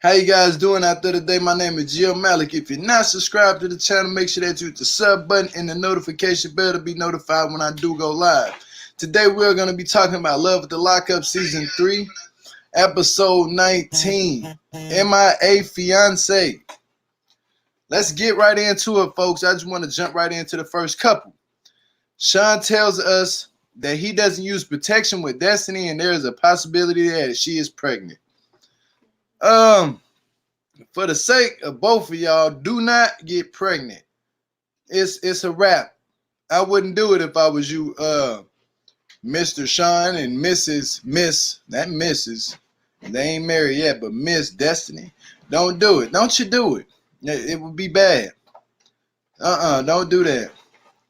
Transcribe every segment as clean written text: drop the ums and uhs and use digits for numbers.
How you guys doing out there today? My name is Malak. If you're not subscribed to the channel, make sure that you hit the sub button and the notification bell to be notified when I do go live. Today we're going to be talking about Love at the Lockup Season 3, Episode 19, M.I.A. Fiancee. Let's get right into it, folks. I just want to jump right into the first couple. Shaun tells us that he doesn't use protection with Destiny and there is a possibility that she is pregnant. For the sake of both of y'all, do not get pregnant. It's a wrap. I wouldn't do it if I was you, Mr. Shaun and Mrs. Miss, that Mrs. They ain't married yet, but Miss Destiny. Don't do it. Don't you do it. It would be bad. Don't do that.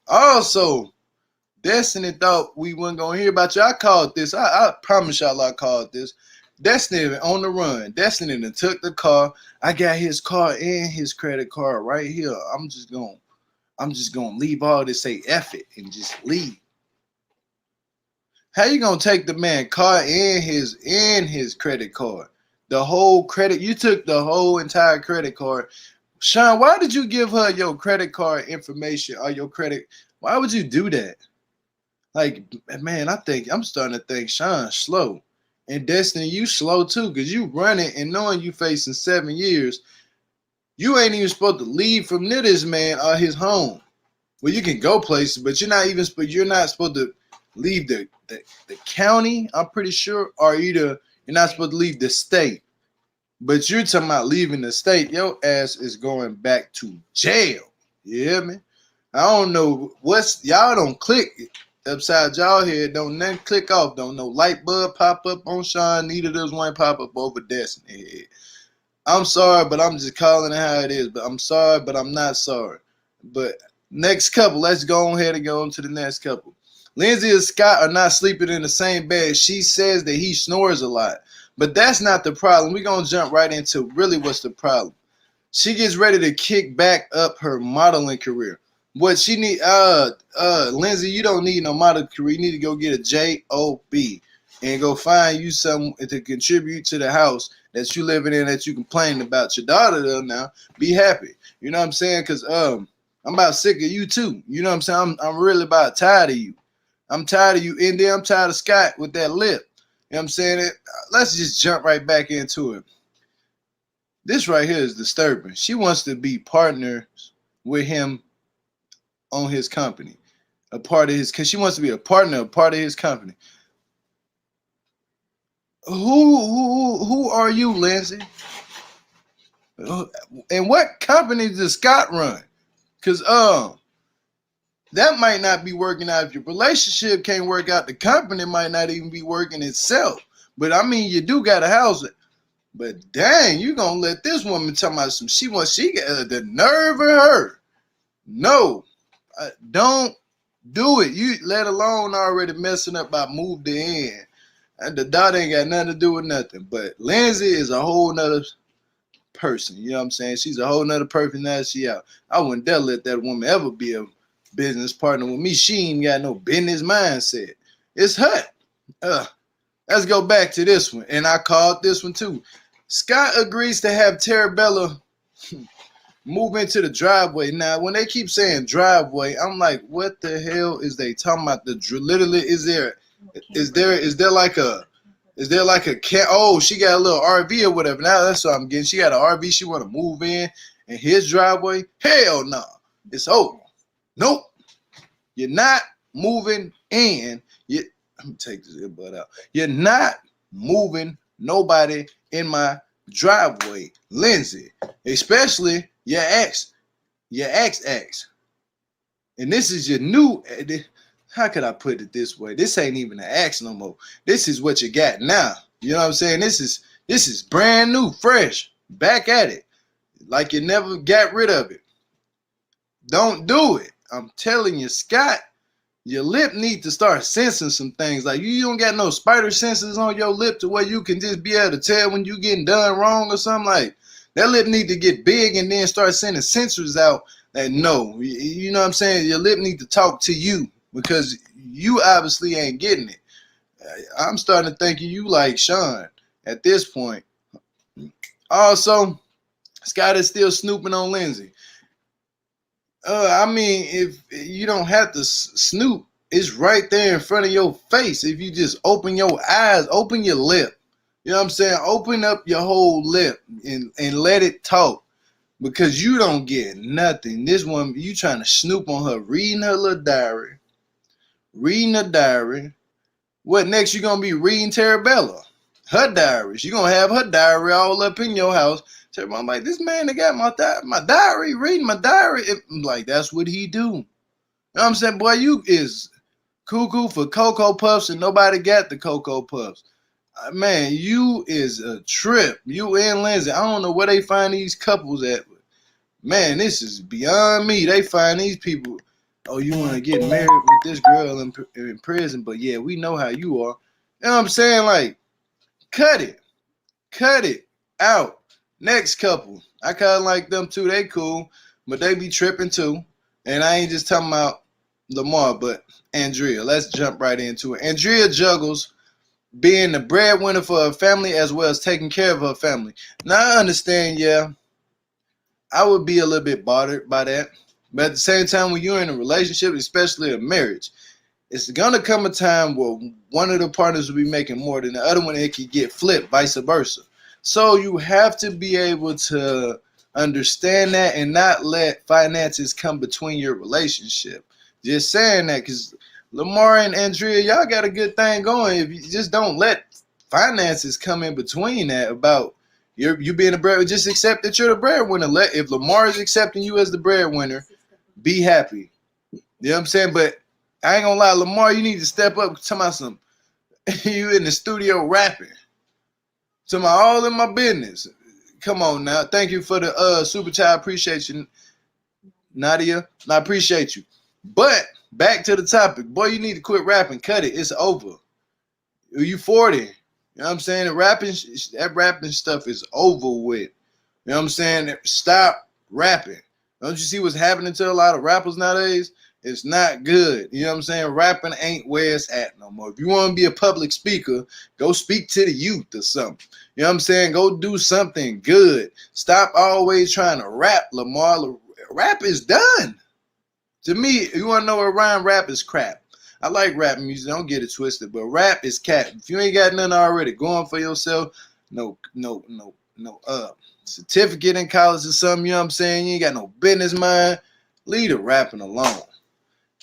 Also, Destiny thought we weren't gonna hear about you. I called this. I promise y'all I called this. Destiny on the run. Destiny done took the car. I got his car and his credit card right here. I'm just gonna leave all this, say F it, and just leave. How you gonna take the man car and his credit card? The whole credit, you took the whole entire credit card. Shaun, why did you give her your credit card information or your credit? Why would you do that? Like, man, I'm starting to think Shaun's slow. And Destiny, you slow too, because you running and knowing you facing 7 years, you ain't even supposed to leave from near this man or his home. Well, you can go places, but you're not supposed to leave the county, I'm pretty sure, or you're not supposed to leave the state. But you're talking about leaving the state, your ass is going back to jail. You hear me? I don't know y'all don't click upside y'all head, don't nothing click off, don't no light bulb pop up on Shaun, neither does one pop up over Destiny head. I'm sorry, but I'm just calling it how it is. But I'm sorry, but I'm not sorry. But next couple, let's go ahead and go on to the next couple. Lyndsey and Scott are not sleeping in the same bed. She says that he snores a lot. But that's not the problem. We're going to jump right into really what's the problem. She gets ready to kick back up her modeling career. What she need, Lyndsey, you don't need no modeling career. You need to go get a job and go find you something to contribute to the house that you living in that you complain about. Your daughter though now, be happy. You know what I'm saying? Because I'm about sick of you too. You know what I'm saying? I'm really about tired of you. I'm tired of you. And then I'm tired of Scott with that lip. You know what I'm saying? Let's just jump right back into it. This right here is disturbing. She wants to be partners with him on his company. A part of his, because she wants to be a partner, a part of his company. Who are you, Lyndsey? And what company does Scott run? Because that might not be working out. If your relationship can't work out, the company might not even be working itself. But I mean, you do got to house it. But dang, you gonna let this woman talk about some? She got the nerve of her. No, don't do it. You let alone already messing up by moved in. And the daughter ain't got nothing to do with nothing. But Lyndsey is a whole nother person. You know what I'm saying? She's a whole nother person now she out. I wouldn't dare let that woman ever be a business partner with me. She ain't got no business mindset. It's her. Let's go back to this one. And I called this one too. Scott agrees to have Tarabella move into the driveway. Now, when they keep saying driveway, I'm like, what the hell is they talking about? Literally, is there like a cat? Oh, she got a little RV or whatever. Now that's what I'm getting. She got an RV she want to move in his driveway. Hell no. It's over. Nope. You're not moving in. Let me take this earbud out. You're not moving nobody in my driveway, Lyndsey. Especially your ex. And this is your new. How could I put it this way? This ain't even an ex no more. This is what you got now. You know what I'm saying? This is brand new, fresh, back at it, like you never got rid of it. Don't do it. I'm telling you, Scott, your lip need to start sensing some things. Like you don't got no spider senses on your lip to where you can just be able to tell when you getting done wrong or something. Like that lip need to get big and then start sending sensors out that no. You know what I'm saying? Your lip need to talk to you because you obviously ain't getting it. I'm starting to think of you like Shaun at this point. Also, Scott is still snooping on Lyndsey. I mean, if you don't have to snoop, it's right there in front of your face. If you just open your eyes, open your lip. You know what I'm saying? Open up your whole lip and let it talk. Because you don't get nothing. This one, you trying to snoop on her, reading her little diary. Reading her diary. What next? You gonna be reading Terabella? Her diary. She gonna have her diary all up in your house. So I'm like, this man that got my diary, reading my diary. I'm like, that's what he do. You know what I'm saying? Boy, you is cuckoo for Cocoa Puffs and nobody got the Cocoa Puffs. Man, you is a trip. You and Lindsay. I don't know where they find these couples at. Man, this is beyond me. They find these people. Oh, you want to get married with this girl in prison? But yeah, we know how you are. You know what I'm saying? Like, cut it. Cut it out. Next couple. I kind of like them too. They cool, but they be tripping too. And I ain't just talking about Lamar, but Andrea. Let's jump right into it. Andrea juggles being the breadwinner for her family as well as taking care of her family. Now, I understand, yeah, I would be a little bit bothered by that. But at the same time, when you're in a relationship, especially a marriage, it's going to come a time where one of the partners will be making more than the other one. It could get flipped, vice versa. So you have to be able to understand that and not let finances come between your relationship. Just saying that because Lamar and Andrea, y'all got a good thing going. If you just don't let finances come in between that about you being a breadwinner, just accept that you're the breadwinner. If Lamar is accepting you as the breadwinner, be happy. You know what I'm saying? But I ain't gonna lie, Lamar, you need to step up. Tell me some. You in the studio rapping. Tell me all in my business. Come on now. Thank you for the super chat. Appreciate you, Nadia. I appreciate you. But back to the topic. Boy, you need to quit rapping. Cut it. It's over. You 40. You know what I'm saying? That rapping stuff is over with. You know what I'm saying? Stop rapping. Don't you see what's happening to a lot of rappers nowadays? It's not good. You know what I'm saying? Rapping ain't where it's at no more. If you want to be a public speaker, go speak to the youth or something. You know what I'm saying? Go do something good. Stop always trying to rap, Lamar. Rap is done. To me, you want to know what rhyme? Rap is crap. I like rap music. Don't get it twisted, but rap is cat. If you ain't got nothing already going for yourself, no certificate in college or something, you know what I'm saying? You ain't got no business mind. Leave the rapping alone.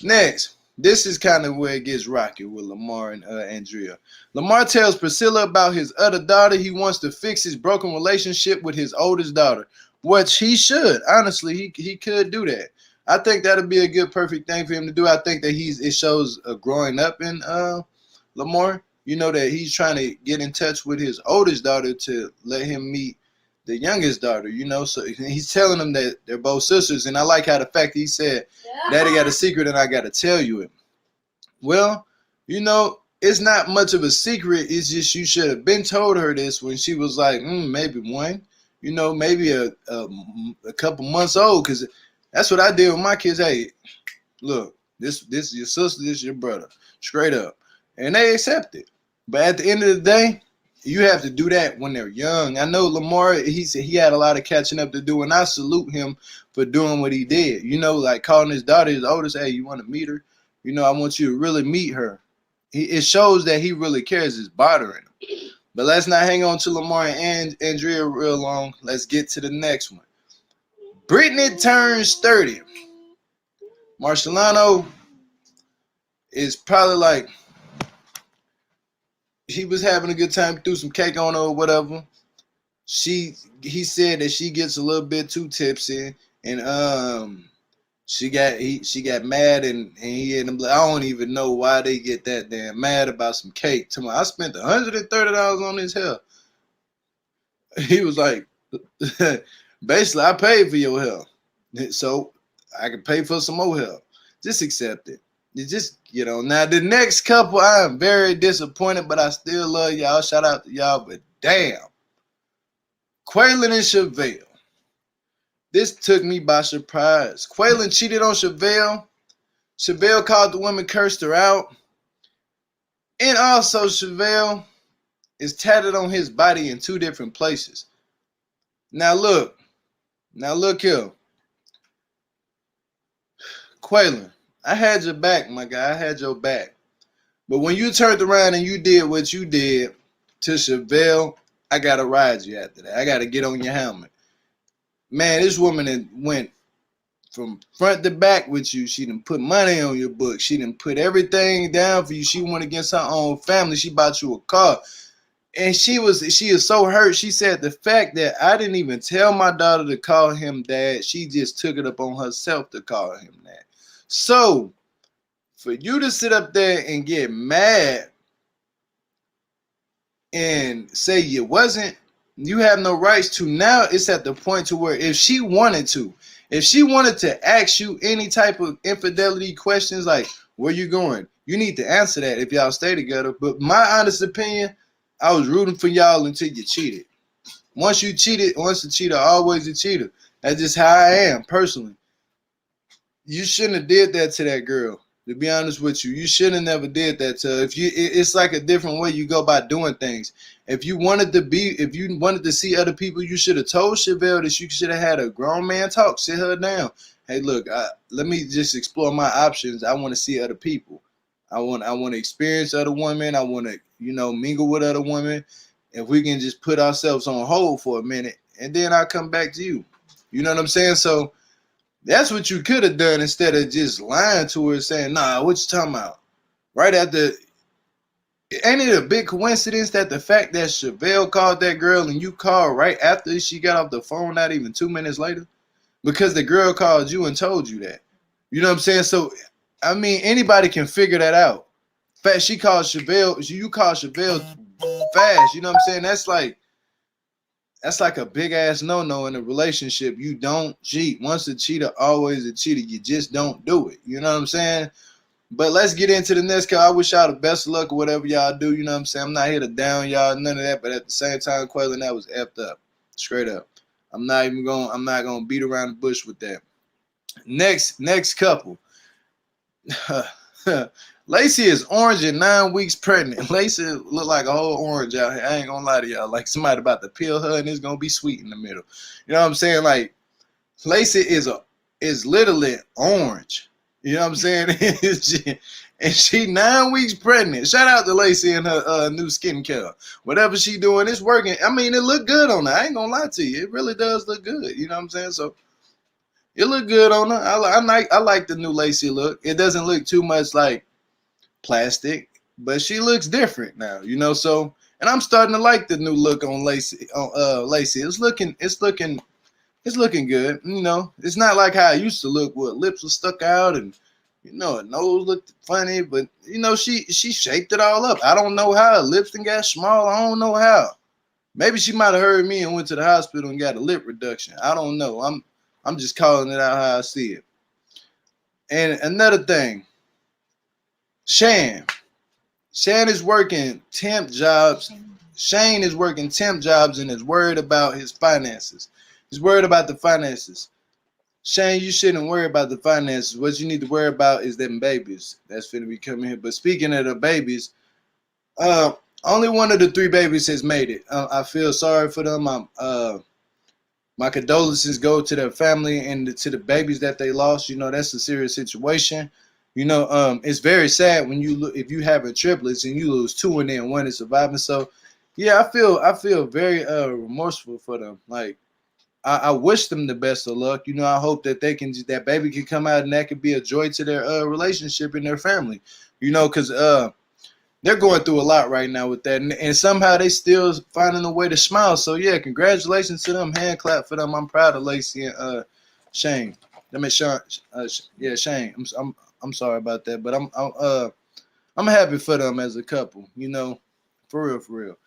Next, this is kind of where it gets rocky with Lamar and Andrea. Lamar tells Priscilla about his other daughter. He wants to fix his broken relationship with his oldest daughter, which he should. Honestly, he could do that. I think that'll be a good, perfect thing for him to do. I think that it shows a growing up in Lamar. You know that he's trying to get in touch with his oldest daughter to let him meet the youngest daughter, you know, so he's telling them that they're both sisters. And I like how the fact he said, Daddy got a secret and I got to tell you it. Well, you know, it's not much of a secret. It's just you should have been told her this when she was like, maybe one, you know, maybe a couple months old. Because that's what I did with my kids. Hey, look, this is your sister, this is your brother, straight up. And they accept it. But at the end of the day, you have to do that when they're young. I know Lamar, he said he had a lot of catching up to do, and I salute him for doing what he did. You know, like calling his daughter, his oldest, hey, you want to meet her? You know, I want you to really meet her. It shows that he really cares. It's bothering him. But let's not hang on to Lamar and Andrea real long. Let's get to the next one. Brittany turns 30. Marcelano is probably like, he was having a good time, threw some cake on her or whatever. He said that she gets a little bit too tipsy, and she got mad, and he and I don't even know why they get that damn mad about some cake. I spent $130 on this hair. He was like, basically, I paid for your hair, so I can pay for some more hair. Just accept it. You just, you know. Now the next couple, I am very disappointed, but I still love y'all. Shout out to y'all, but damn. Quail and Chevelle. This took me by surprise. Quaylon cheated on Shavel. Shavel called the woman, cursed her out. And also, Shavel is tatted on his body in 2 different places. Now look here, Quaylon. I had your back, my guy. I had your back. But when you turned around and you did what you did to Shavel, I gotta ride you after that. I gotta get on your helmet. Man, this woman that went from front to back with you. She done put money on your book. She done put everything down for you. She went against her own family. She bought you a car. And she is so hurt. She said the fact that I didn't even tell my daughter to call him dad, she just took it upon herself to call him that. So for you to sit up there and get mad and say you wasn't, you have no rights to. Now it's at the point to where if she wanted to ask you any type of infidelity questions like where you going, you need to answer that if y'all stay together. But my honest opinion, I was rooting for y'all until you cheated. Once a cheater, always a cheater. That's just how I am personally. You shouldn't have did that to that girl. To be honest with you, you should have never did that to her. It's like a different way you go about doing things. If you wanted to see other people, you should have told Shavel that you should have had a grown man talk, sit her down. Hey, look, let me just explore my options. I want to see other people. I want to experience other women. I want to, mingle with other women. If we can just put ourselves on hold for a minute, and then I'll come back to you. You know what I'm saying? So that's what you could have done instead of just lying to her saying, nah, what you talking about? Right after, ain't it a big coincidence that the fact that Shavel called that girl and you called right after she got off the phone, not even 2 minutes later? Because the girl called you and told you that. You know what I'm saying? So, I mean, anybody can figure that out. In fact, you called Shavel fast. You know what I'm saying? That's like a big ass no-no in a relationship. You don't cheat. Once a cheater, always a cheater. You just don't do it. You know what I'm saying? But let's get into the next call. I wish y'all the best of luck or whatever y'all do. You know what I'm saying? I'm not here to down y'all, none of that. But at the same time, Quail, that was effed up. Straight up. I'm not gonna beat around the bush with that. Next couple. Lacey is orange and 9 weeks pregnant. Lacey look like a whole orange out here. I ain't gonna lie to y'all. Like somebody about to peel her and it's gonna be sweet in the middle. You know what I'm saying? Like Lacey is literally orange. You know what I'm saying? and she 9 weeks pregnant. Shout out to Lacey and her new skincare. Whatever she doing, it's working. I mean, it look good on her. I ain't gonna lie to you. It really does look good. You know what I'm saying? So it look good on her. I like the new Lacey look. It doesn't look too much like plastic, but she looks different now, so and I'm starting to like the new look on Lacey. Lacey, it's looking good. It's not like how I used to look where lips were stuck out and her nose looked funny, but she shaped it all up. I don't know how her lips done got small. I don't know how. Maybe she might have heard me and went to the hospital and got a lip reduction. I don't know. I'm just calling it out how I see it. And another thing, Shaun is working temp jobs. Shane is working temp jobs and is worried about his finances. He's worried about the finances. Shane, you shouldn't worry about the finances. What you need to worry about is them babies that's finna be coming here. But speaking of the babies, only one of the 3 babies has made it. I feel sorry for them. My condolences go to their family and to the babies that they lost. That's a serious situation. It's very sad when if you have triplets and you lose 2 and then 1 is surviving. So, yeah, I feel very remorseful for them. Like, I wish them the best of luck. I hope that that baby can come out and that could be a joy to their relationship and their family. Because they're going through a lot right now with that, and somehow they still finding a way to smile. So yeah, congratulations to them. Hand clap for them. I'm proud of Lacey and Shane. I mean Shaun. Shane. I'm sorry about that, but I'm happy for them as a couple. For real.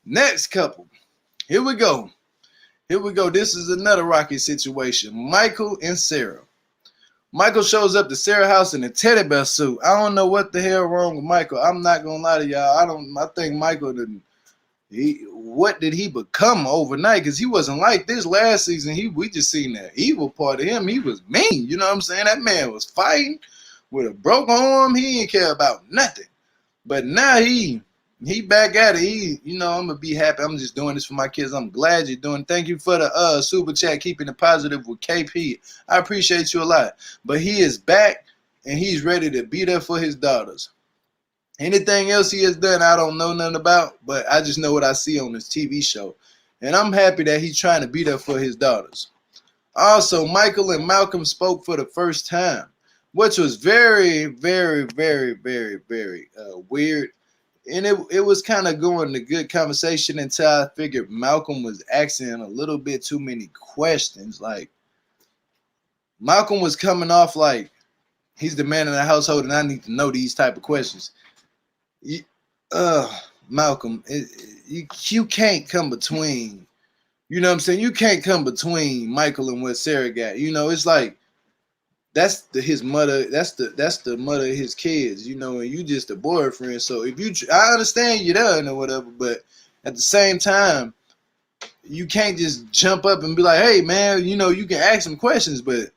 Next couple. Here we go. This is another rocky situation. Michael and Sara. Michael shows up to Sara's house in a teddy bear suit. I don't know what the hell wrong with Michael. I'm not gonna lie to y'all. I think Michael what did he become overnight? Because he wasn't like this last season. We just seen the evil part of him. He was mean. You know what I'm saying? That man was fighting with a broken arm. He didn't care about nothing. But now he he back at it. I'm gonna be happy. I'm just doing this for my kids. I'm glad you're doing. Thank you for the super chat, keeping it positive with KP. I appreciate you a lot. But he is back and he's ready to be there for his daughters. Anything else he has done, I don't know nothing about, but I just know what I see on this TV show. And I'm happy that he's trying to be there for his daughters. Also, Michael and Malcolm spoke for the first time, which was very, very, very, very, very weird. And it was kind of going to good conversation until I figured Malcolm was asking a little bit too many questions. Like, Malcolm was coming off like he's the man in the household and I need to know these type of questions. You, Malcolm, you can't come between. You know what I'm saying? You can't come between Michael and what Sara got. It's like that's his mother. That's the mother of his kids. And you just a boyfriend. So if I understand you're done or whatever, but at the same time, you can't just jump up and be like, "Hey, man, you can ask some questions," but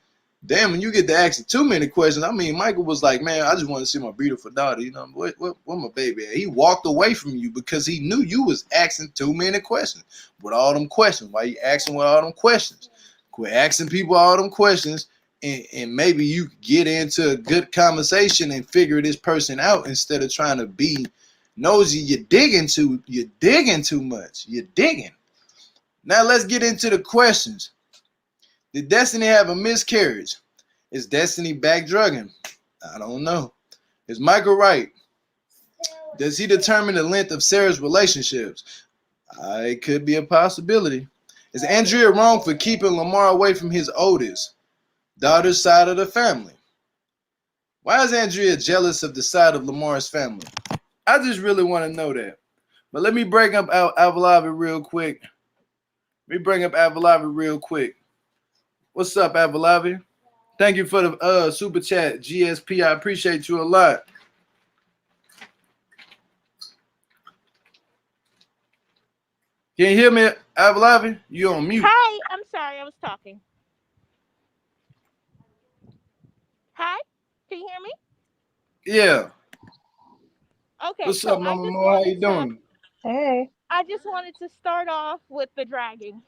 damn, when you get to asking too many questions, I mean, Michael was like, "Man, I just want to see my beautiful daughter. What my baby at?" He walked away from you because he knew you was asking too many questions. With all them questions, why you asking with all them questions? Quit asking people all them questions, and maybe you get into a good conversation and figure this person out instead of trying to be nosy. You're digging too much. You're digging. Now let's get into the questions. Did Destiny have a miscarriage? Is Destiny back drugging? I don't know. Is Michael right? Does he determine the length of Sara's relationships? It could be a possibility. Is Andrea wrong for keeping Lamar away from his oldest daughter's side of the family? Why is Andrea jealous of the side of Lamar's family? I just really want to know that. But let me bring up Avalavi real quick. What's up, Avalavi? Thank you for the super chat, GSP. I appreciate you a lot. Can you hear me, Avalavi? You on mute. Hi, I'm sorry, I was talking. Hi, can you hear me? Yeah. Okay, What's so up, Mama Mo? How you doing? Hey. I just wanted to start off with the dragging.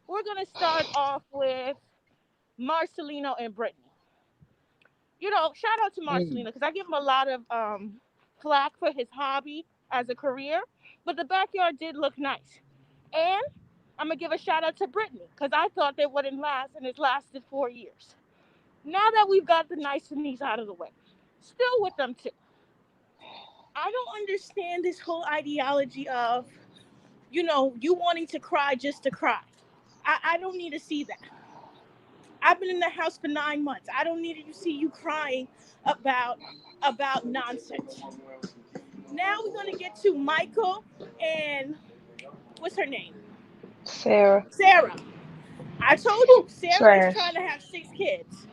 We're gonna start off with Marcelino and Brittany. Shout out to Marcelino because I give him a lot of flack for his hobby as a career, but the backyard did look nice. And I'm gonna give a shout out to Brittany because I thought they wouldn't last, and it lasted 4 years. Now that we've got the niceties out of the way, still with them too. I don't understand this whole ideology of, you wanting to cry just to cry. I don't need to see that. I've been in the house for 9 months. I don't need to see you crying about nonsense. Now we're gonna get to Michael and what's her name? Sara. Sara. I told you, Sara is trying Trash. to have 6 kids.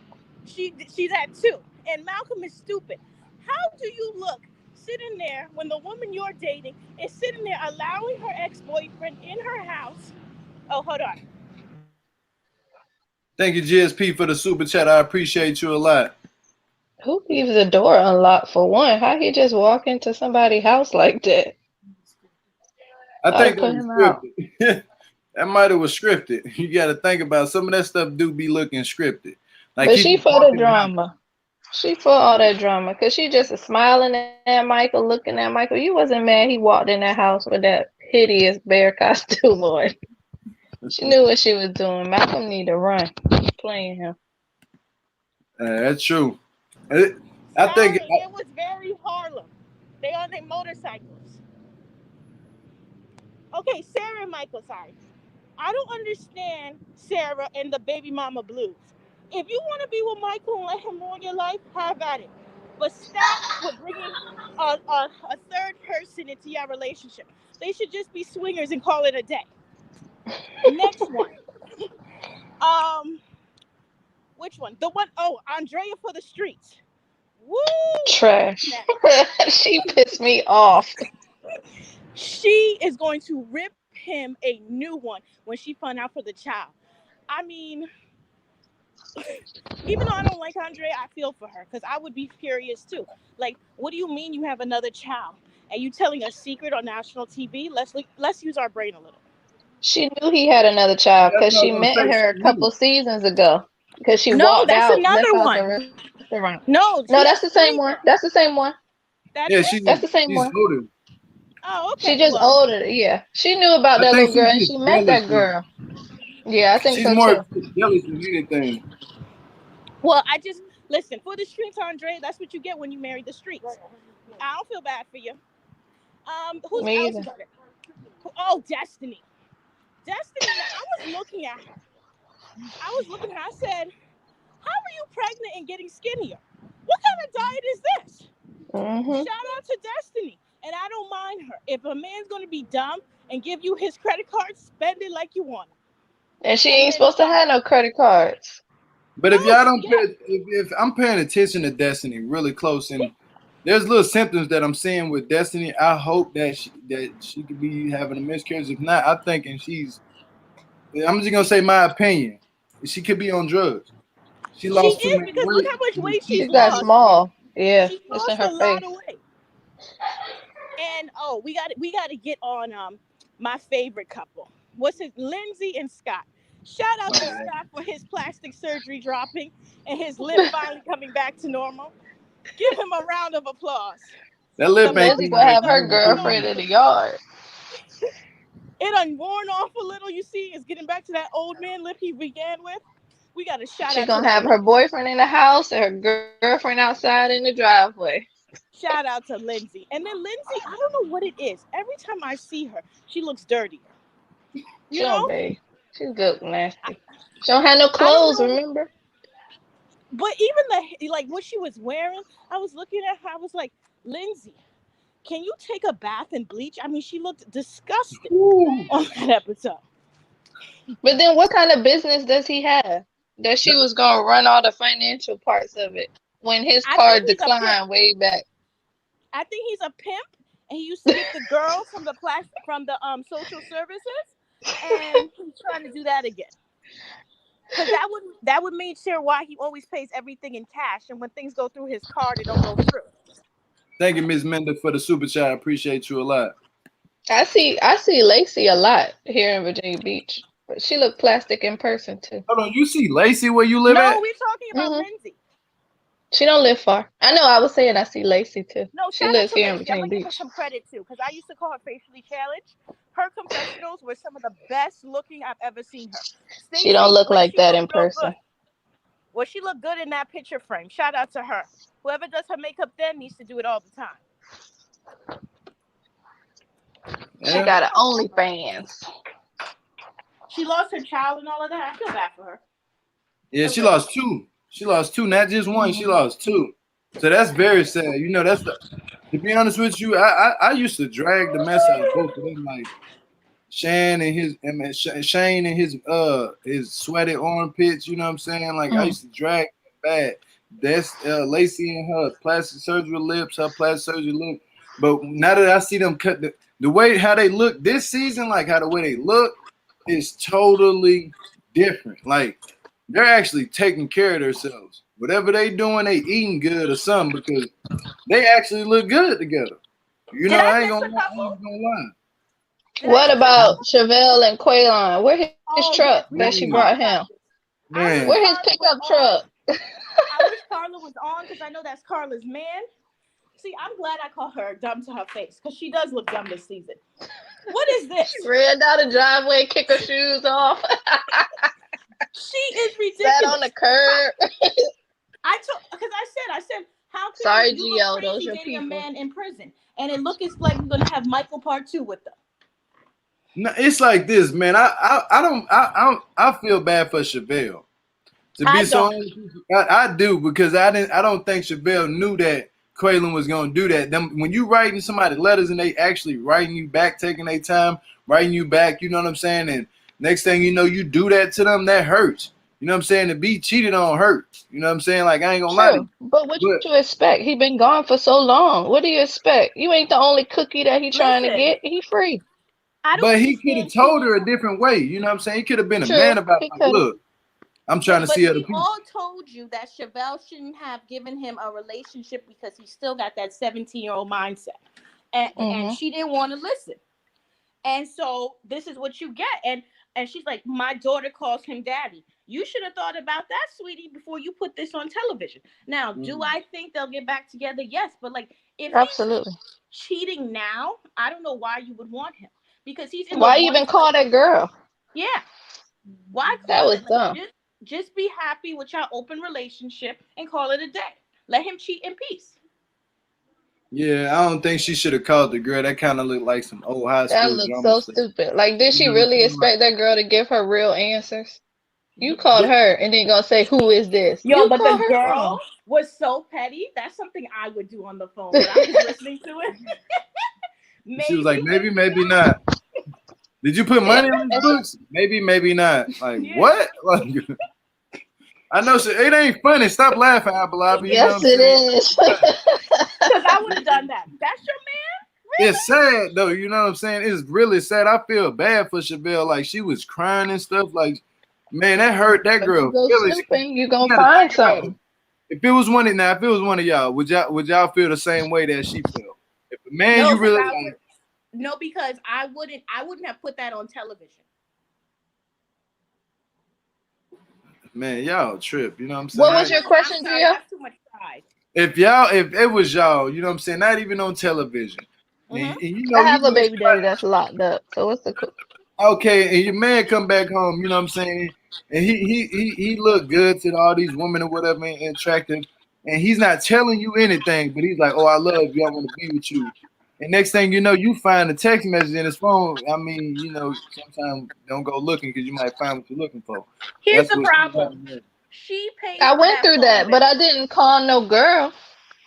She's at 2, and Malcolm is stupid. How do you look sitting there when the woman you're dating is sitting there allowing her ex-boyfriend in her house? Oh, hold on. Thank you, GSP, for the super chat. I appreciate you a lot. Who leaves the door unlocked for one? How he just walk into somebody's house like that? I Gotta think that put was him out. scripted. That might have was scripted. You got to think about some of that stuff do be looking scripted. Like But he she be for the walking around. drama. She for all that drama. Cause she just smiling at Michael, looking at Michael. You wasn't mad he walked in that house with that hideous bear costume on. She knew what she was doing. Malcolm need to run. Playing him. That's true. I think Sorry, it was very Harlem. They on their motorcycles. Okay, Sara and Michael, sorry. I don't understand Sara and the baby mama blues. If you want to be with Michael and let him ruin your life, have at it. But stop with bringing a third person into your relationship. They should just be swingers and call it a day. Next one. Um, which one? The one, oh, Andrea for the streets. Woo! Trash. Now, She pissed me off. she is going to rip him a new one when she found out for the child. I mean, even though I don't like Andrea, I feel for her because I would be furious too. Like, what do you mean you have another child? and you telling a secret on national TV. Let's use our brain a little. She knew he had another child That's because what I she was met gonna say. her She a couple knew. seasons ago. Because she No, walked that's out, left another out the one. restaurant. No, No, she that's has the same three one. girls. That's the same one. That's Yeah, it. That's the same she's one. older. Oh, She okay. just Well, older. Yeah, she knew about I that think little girl, she's and just she met jealous. that girl. Yeah, I think She's so more too. just jealous than anything. I just listen for the streets, Andre. That's what you get when you marry the streets. I don't feel bad for you. Who's Me else either. is on it? Oh, Destiny. Destiny. Now I was looking at her. I said, "How are you pregnant and getting skinnier? What kind of diet is this?" Mhm. Shout out to Destiny. And I don't mind her. If a man's gonna be dumb and give you his credit card, spend it like you want. And she And ain't then supposed to have no credit cards. But no, if y'all don't yeah, pay, if I'm paying attention to Destiny really close, and there's little symptoms that I'm seeing with Destiny, I hope that she could be having a miscarriage. If not, I'm thinking she's. I'm just gonna say my opinion. She could be on drugs. She she lost too is much because look weight. how much weight she's She's got lost. small. Yeah, She's it's in lost a her lot face. of weight. And oh, we got to get on my favorite couple. What's his Lindsay and Scott. Shout out to Scott for his plastic surgery dropping and his lip finally coming back to normal. Give him a round of applause. That The lip ain't Lindsay doing gonna moisture have nothing. done her worn off girlfriend a in the little. yard. It done worn off a little. You see, it's getting back to that old man lip he began with. We got to shout She out to gonna that have her lip. boyfriend in the house and her girlfriend outside in the driveway. Shout out to Lindsay. And then Lindsay, I don't know what it is. Every time I see her, she looks dirtier. She You don't know? be. She look I, nasty. She don't have no I don't clothes, know. remember? But even like what she was wearing, I was looking at her. I was like, Lindsay, can you take a bath and bleach? I mean, she looked disgusting Ooh. on that episode. But then what kind of business does he have? That she was gonna run all the financial parts of it when his I car think he's a pimp. declined way back. I think he's a pimp, and he used to get the girls from the social services, and he's trying to do that again. Because that would make sure why he always pays everything in cash, and when things go through his card, it don't go through. Thank you, Miss Mender, for the super chat. I appreciate you a lot. I see Lacey a lot here in Virginia Beach. But she look plastic in person too. Hold on, you see Lacey where you live No, at? we're talking about Hmm. Lindsay. She don't live far. I know. I was saying I see Lacey too. No, She shout out lives to here in Lacey. I'm Virginia gonna give her Beach. some credit too, because I used to call her facially challenged. Her confessionals were some of the best looking I've ever seen her. She don't Stacy, look when like she that looked in real good. person. Well, she looked good in that picture frame. Shout out to her. Whoever does her makeup then needs to do it all the time. She Yeah. got an OnlyFans. She lost her child and all of that. I feel bad for her. Yeah, A she little. lost two. She lost two, not just one. She Hmm. lost two. So that's very sad. You know, to be honest with you, I used to drag the mess out of both of them, like Shane and his sweaty armpits. You know what I'm saying? Like I Hmm. used to drag them bad. That's Lacey and her plastic surgery lips, her plastic surgery lip. But now that I see them cut the way how they look this season, like how the way they look is totally different. Like they're actually taking care of themselves. Whatever they doing, they eating good or something because they actually look good together. You know, Did I I ain't miss gonna a lie. I couple? ain't gonna lie. Did I What miss a about couple? Chevelle and Quaylon? Where his Oh truck yes, we that have she to talk Man, brought about him? this. I wish man. Where his Carla was pickup on. truck? I wish Carla was on because I know that's Carla's man. See, I'm glad I called her dumb to her face because she does look dumb this season. What is She this? ran down the driveway, kick her shoes off, She is sat on the ridiculous. curb. I told because I said, how can Sorry, you look Gio, those crazy your dating a people. man in prison? And it looks like we're gonna have Michael Part 2 with them. No, it's like this, man. I feel bad for Chevelle. To I be so don't. honest, I do because I don't think Chevelle knew that Quaylon was gonna do that. Them when you writing somebody letters and they actually writing you back, taking their time, writing you back, you know what I'm saying? And next thing you know, you do that to them, that hurts. You know what I'm saying? To be cheated on hurts. You know what I'm saying? Like I ain't gonna lie to you. True, but what But you expect? He been gone for so long. What do you expect? You ain't the only cookie that he trying to Listen, get. He free. I don't but he could have understand told cheating. her a different way. You know what I'm saying? He could have been a man True, about he like, could have. look, I'm trying But to but see other we people. all told you that Chevelle shouldn't have given him a relationship because he still got that 17-year-old mindset. and she didn't want to listen. And so this is what you get. And she's like, my daughter calls him daddy. You should have thought about that, sweetie, before you put this on television. Now, do I think they'll get back together? Yes, but like if he's Absolutely. cheating now, I don't know why you would want him, because he's in the Why one even place. call that girl? Yeah, why That call was it? Like dumb. just be happy with your open relationship and call it a day. Let him cheat in peace. Yeah, I don't think she should have called the girl. That kind of looked like some old high That school looks drama so stuff. stupid. Like, did You she know what I'm really saying? Like, expect that girl to give her real answers? You called but her and then gonna say, "Who is this?" Yo, You but the call her girl phone. was so petty. That's something I would do on the phone when I was listening to it. she was Maybe, like, maybe, maybe maybe not. not. Did you put Yeah, money on these and she, books? Maybe, maybe not. Like Yeah. what? Like I know it ain't funny. Stop laughing, Apple Lobby. You know what yes, I'm it saying? is. Because I would have done that. That's your man? It's sad though. You know what I'm saying? It's really sad. I feel bad for Shavel. Like she was crying and stuff. Like man, that hurt that But you girl go feelings. snooping, you You gonna got to find think about it. something. If it was one of y'all, would y'all feel the same way that she felt? If a man No, you because really I would. like, No, because I wouldn't have put that on television. man, y'all trip. You know what I'm What saying? was your I'm question, sorry. Gio? That's too much pride. If it was y'all, you know what I'm saying, not even on television, and Mm-hmm. you I know, have a baby daddy that's locked up. So what's the okay, and your man come back home, you know what I'm saying, and he look good to all these women or whatever, and attractive, and he's not telling you anything, but he's like, oh, I love you, I want to be with you. And next thing you know, you find a text message in his phone. I mean, you know, sometimes don't go looking because you might find what you're looking for. Here's That's the what. problem. She pays I for went that through phone that, but bill. I didn't call no girl.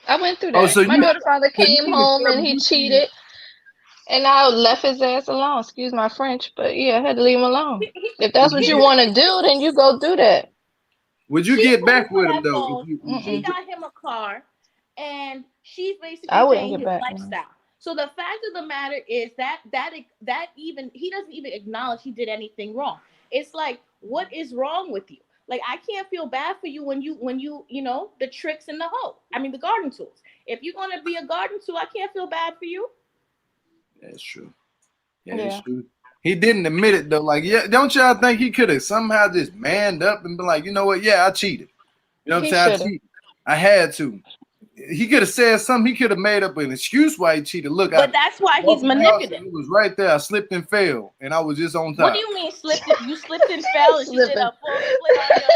I went through Oh, that. My daughter father so you came mean to home tell and me he you see? cheated, and I left his ass alone. Excuse my French, but yeah, I had to leave him alone. If that's what you Here's want to do, then you go do that. Would you She get paid back for with him that though? If phone. you She Mm-mm. got him a car, and she's I basically wouldn't paying get his back. No. lifestyle. So the fact of the matter is that even he doesn't even acknowledge he did anything wrong. It's like, what is wrong with you? Like, I can't feel bad for you when you the tricks in the hoe. I mean, the garden tools. If you're gonna be a garden tool, I can't feel bad for you. That's true. Yeah, it's Yeah, true. He didn't admit it though. Like, yeah, don't y'all think he could have somehow just manned up and been like, you know what? Yeah, I cheated. You know what I'm he saying? I should have. cheated. I had to. He could have said something. He could have made up an excuse why he cheated. Look, I But that's why bought he's the house and manipulative. it was right there. I slipped and fell, and I was just on What do top. you mean slipped? You slipped and fell, and you did Slipping. a full split on your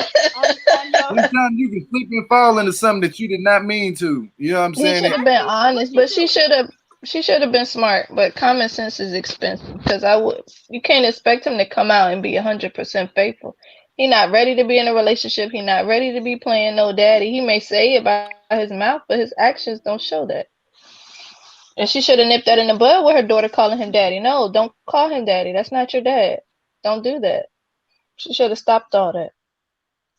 on your. Sometimes you can slip and fall into something that you did not mean to. You know what I'm He saying? should And have I been think what honest, you but she do. should have. She should have been smart. But common sense is expensive because I would. You can't expect him to come out and be 100% faithful. He not ready to be in a relationship. He not ready to be playing no daddy. He may say it by his mouth, but his actions don't show that. And she should have nipped that in the bud with her daughter calling him daddy. No, don't call him daddy. That's not your dad. Don't do that. She should have stopped all that.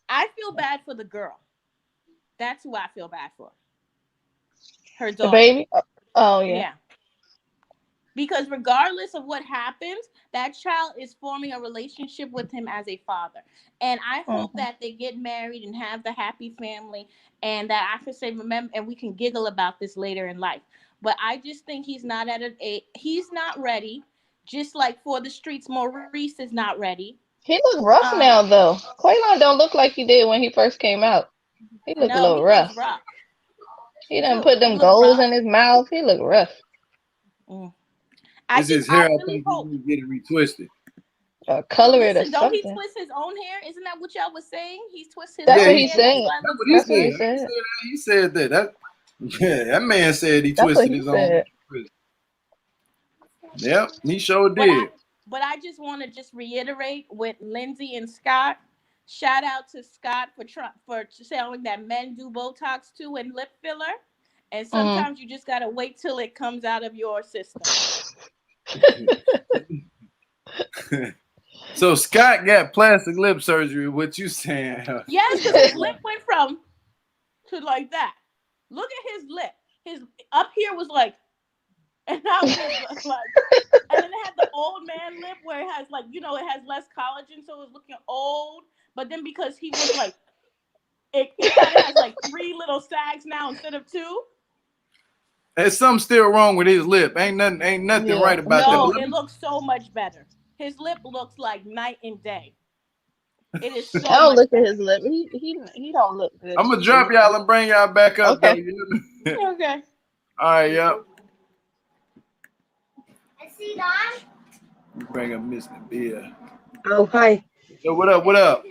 I feel bad for the girl. That's who I feel bad for. Her The daughter. baby. Oh yeah. Yeah. Because regardless of what happens, that child is forming a relationship with him as a father. And I hope Hmm. that they get married and have the happy family, and that I can say, remember, and we can giggle about this later in life. But I just think he's not he's not ready. Just like for the streets, Maurice is not ready. He look rough Um, now though. Quaylon don't look like he did when he first came out. He look a no, little he looks rough. rough. He done True, put he them looked goals rough. in his mouth. He look rough. Mm. it's his I hair. I really think he hope. was getting retwisted. Color it or Listen, don't he something. twist his own hair? Isn't that what y'all was saying? He twists his That's Yeah, own what he he hair. said That's said. that. why it That's looks what he That's what said. he crooked. I ain't said. say that. He said that. Yeah, that man said he That's what twisted he his own. said. Yep, he sure But I did. but I just want to just reiterate with Lindsay and Scott. Shout out to Scott for saying that men do Botox too and lip filler, and Hmm. sometimes you just gotta wait till it comes out of your system. So Scott got plastic lip surgery. What you saying? Yes, because his lip went from to like that. Look at his lip. His up here was like, and now it is like, and then it had the old man lip where it has like it has less collagen, so it's looking old. But then because he was like, it kind of has like three little sags now instead of two. There's something still wrong with his lip. Ain't nothing Yeah. right about that. No, But it looks so much better. His lip looks like night and day. It is I so don't much look at better. his lip. He don't look good. I'm gonna To drop me. y'all and bring y'all back up though. Okay. You know? Okay. All right, yep. Bring up Miss Nadia. Oh, hi. Yo, what up? What up?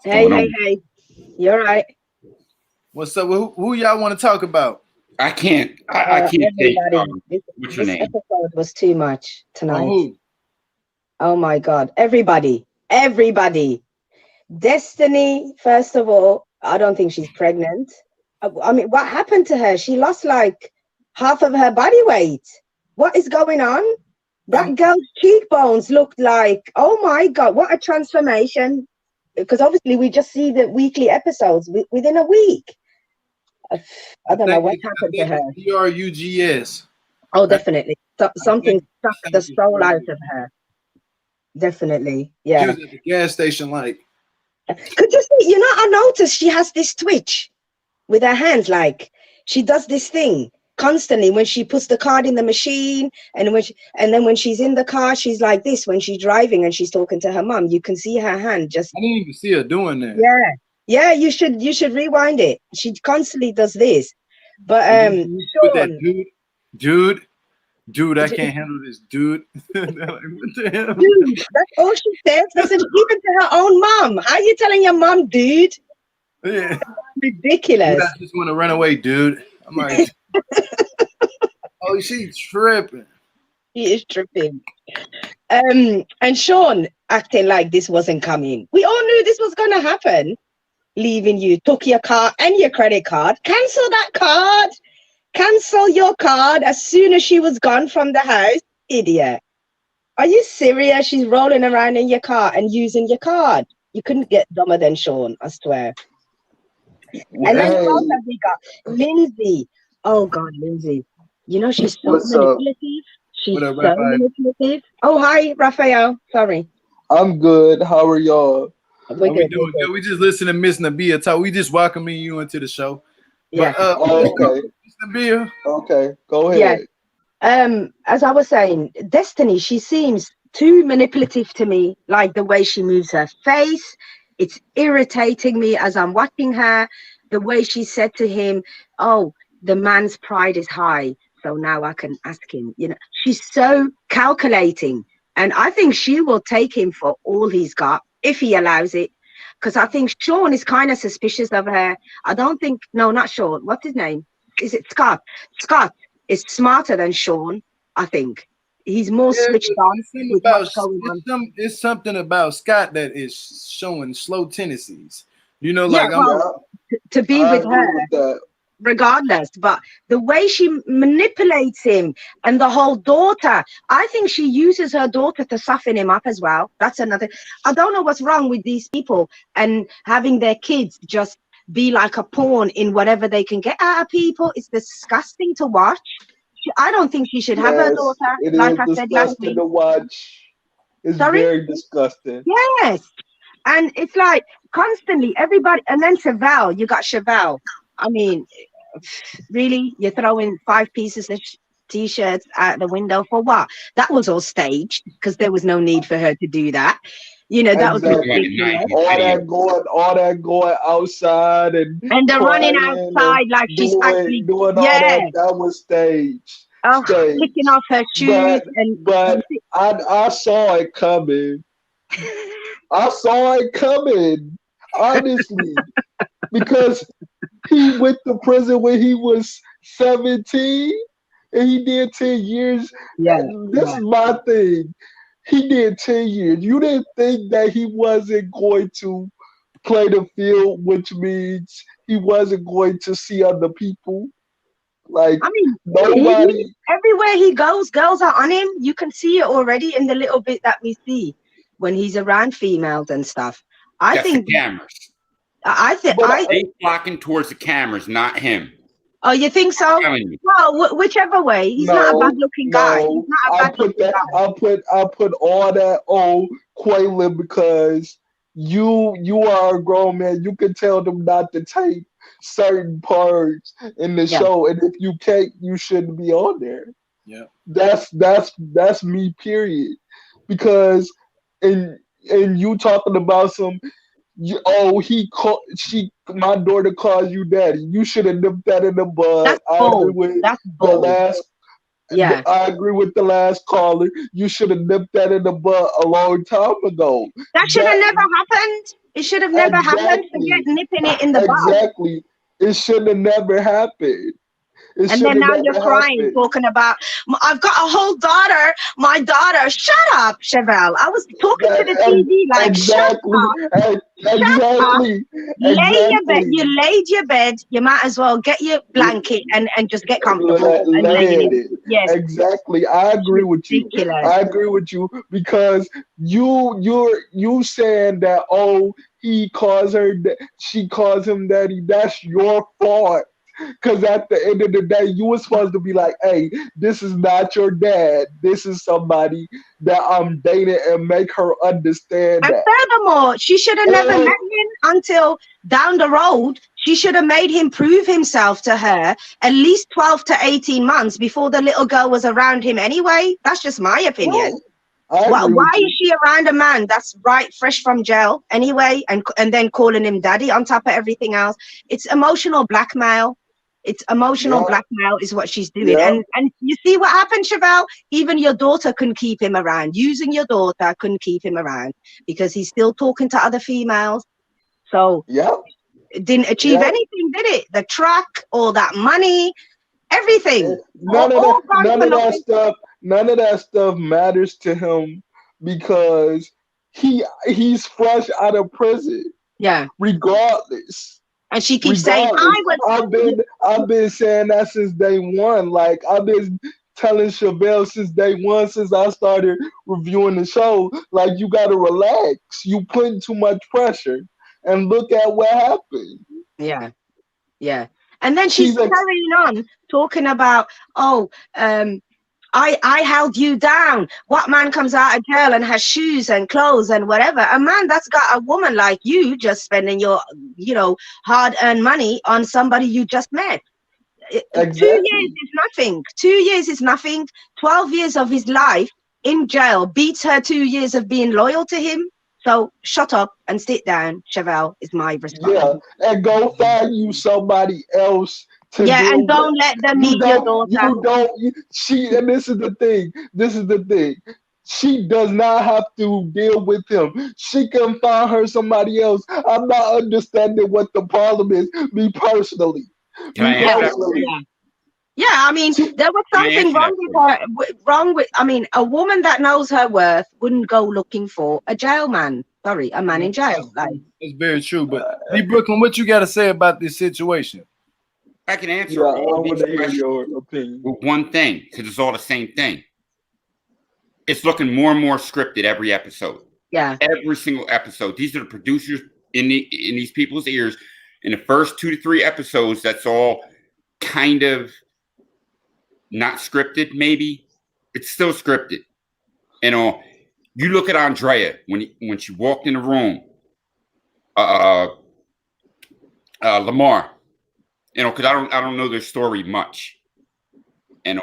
Hey, hey, hey. You're right. What's up? Who y'all want to talk about? I can't. I can't take. Everybody. What's your This name? episode was too much On tonight. who? Oh my God. Everybody. Everybody. Destiny, first of all, I don't think she's pregnant. I mean, what happened to her? She lost like half of her body weight. What is going on? That girl's cheekbones looked like, oh my God, what a transformation. Because obviously we just see the weekly episodes within a week. I don't know what happened to her. DRUGS. Oh, definitely. Something sucked think the it's soul out DRUGS. of her. Definitely. She Yeah. was at the gas station, like. Could you see, I noticed she has this twitch with her hands, like she does this thing constantly when she puts the card in the machine, and then when she's in the car, she's like this when she's driving and she's talking to her mom. You can see her hand just. I didn't even see her doing that. Yeah. You should rewind it. She constantly does this. But with that dude, I Dude. can't handle this, dude. What the hell? Dude, that's all she says. Doesn't even to her own mom. How you telling your mom, dude? Yeah. Ridiculous. Dude, I just want to run away, dude. I'm like, oh, she's tripping. He is tripping. And Shaun acting like this wasn't coming. We all knew this was going to happen. Leaving you, took your card and your credit card. Cancel that card. Cancel your card as soon as she was gone from the house. Idiot. Are you serious? She's rolling around in your car and using your card. You couldn't get dumber than Shaun, I swear. And then who else have we got? Lindsay. Oh God, Lindsay. She's so manipulative. She's What up, so Raphael? manipulative. Oh, hi, Raphael. Sorry. I'm good. How are y'all? We're How we good. doing? Good. We just listened to Miss Nadia talk. We just welcoming you into the show. Yeah. But, Okay. Miss Nadia. Okay. Go ahead. Yeah. As I was saying, Destiny, she seems too manipulative to me, like the way she moves her face. It's irritating me as I'm watching her. The way she said to him, oh, the man's pride is high, so now I can ask him. She's so calculating. And I think she will take him for all he's got, if he allows it. Because I think Shaun is kind of suspicious of her. I don't think, no, not Shaun. What's his name? Is it Scott? Scott is smarter than Shaun, I think. He's more switched on with what's going on. It's something about Scott that is showing slow tendencies. Yeah, like well, to be I with agree her, with that. regardless. But the way she manipulates him and the whole daughter, I think she uses her daughter to soften him up as well. That's another. I don't know what's wrong with these people and having their kids just be like a pawn in whatever they can get out of people. It's disgusting to watch. I don't think she should have her daughter, It like is I said last disgusting week. to watch. It's Sorry? very disgusting. Yes. And it's like constantly everybody, and then Shavel, you got Shavel. I mean, really? You're throwing 5 pieces of t-shirts out the window for what? That was all staged because there was no need for her to do that. That was ridiculous. All that going outside and they're running outside like she's actually doing all that was staged. Taking off her shoes but I saw it coming. I saw it coming, honestly, because he went to prison when he was 17 and he did 10 years. Yeah. This is my thing. He did 10 years. You didn't think that he wasn't going to play the field, which means he wasn't going to see other people. Like, I mean, nobody. Everywhere he goes, girls are on him. You can see it already in the little bit that we see when he's around females and stuff. That's the cameras. I think they flocking towards the cameras, not him. Oh, you think so? Well, whichever way, he's not a bad-looking guy. He's not a bad-looking guy. I put all that on Quaylon because you are a grown man. You can tell them not to tape certain parts in the show, and if you can't, you shouldn't be on there. Yeah. That's me, period. Because and you talking about some my daughter calls you daddy. You should have nipped that in the bud. That's bold. That's bold. Yeah. I agree with the last caller. You should have nipped that in the bud a long time ago. That should have never happened. It should have never happened. Forget nipping it in the bud. Exactly. It should have never happened. And then now you're crying, talking about, I've got a whole daughter. My daughter, shut up, Shavel. I was talking to the TV like, exactly. Exactly. Lay your bed. You laid your bed. You might as well get your blanket and just get comfortable. Lay it. Yes. Exactly. I agree with you. I agree with you because you saying that, oh, she calls him daddy. That's your fault. Because at the end of the day, you were supposed to be like, hey, this is not your dad. This is somebody that I'm dating, and make her understand that. And furthermore, she should have never met him until down the road. She should have made him prove himself to her at least 12 to 18 months before the little girl was around him anyway. That's just my opinion. Why is she around a man that's fresh from jail anyway, and then calling him daddy on top of everything else? It's emotional blackmail. It's emotional blackmail is what she's doing. And you see what happened, Shavel? Even your daughter couldn't keep him around. Using your daughter couldn't keep him around because he's still talking to other females. So it didn't achieve anything, did it? The truck, all that money, everything. None of that stuff matters to him because he's fresh out of prison. Yeah. Regardless. And she keeps saying, I've been saying that since day one. Like I've been telling Shavel since day one, since I started reviewing the show, like you gotta relax. You putting too much pressure. And look at what happened. Yeah. Yeah. And then she's carrying on talking about, I held you down. What man comes out of jail and has shoes and clothes and whatever? A man that's got a woman like you just spending your, hard-earned money on somebody you just met. Exactly. 2 years is nothing. 2 years is nothing. 12 years of his life in jail beats her 2 years of being loyal to him. So shut up and sit down, Shavel, is my response. Yeah, and go find you somebody else. And don't let them meet your daughter. And this is the thing. She does not have to deal with him. She can find her somebody else. I'm not understanding what the problem is, me personally. Yeah, I mean, there was something wrong with a woman that knows her worth wouldn't go looking for a jail man. Sorry, a man in jail. It's very true. But Brooklyn, what you got to say about this situation? I can answer all these questions your opinion with one thing, because it's all the same thing. It's looking more and more scripted every episode. Yeah. Every single episode. These are the producers in these people's ears. In the first 2 to 3 episodes, that's all kind of not scripted, maybe. It's still scripted. You look at Andrea when she walked in the room. Lamar. Because I don't know their story much. That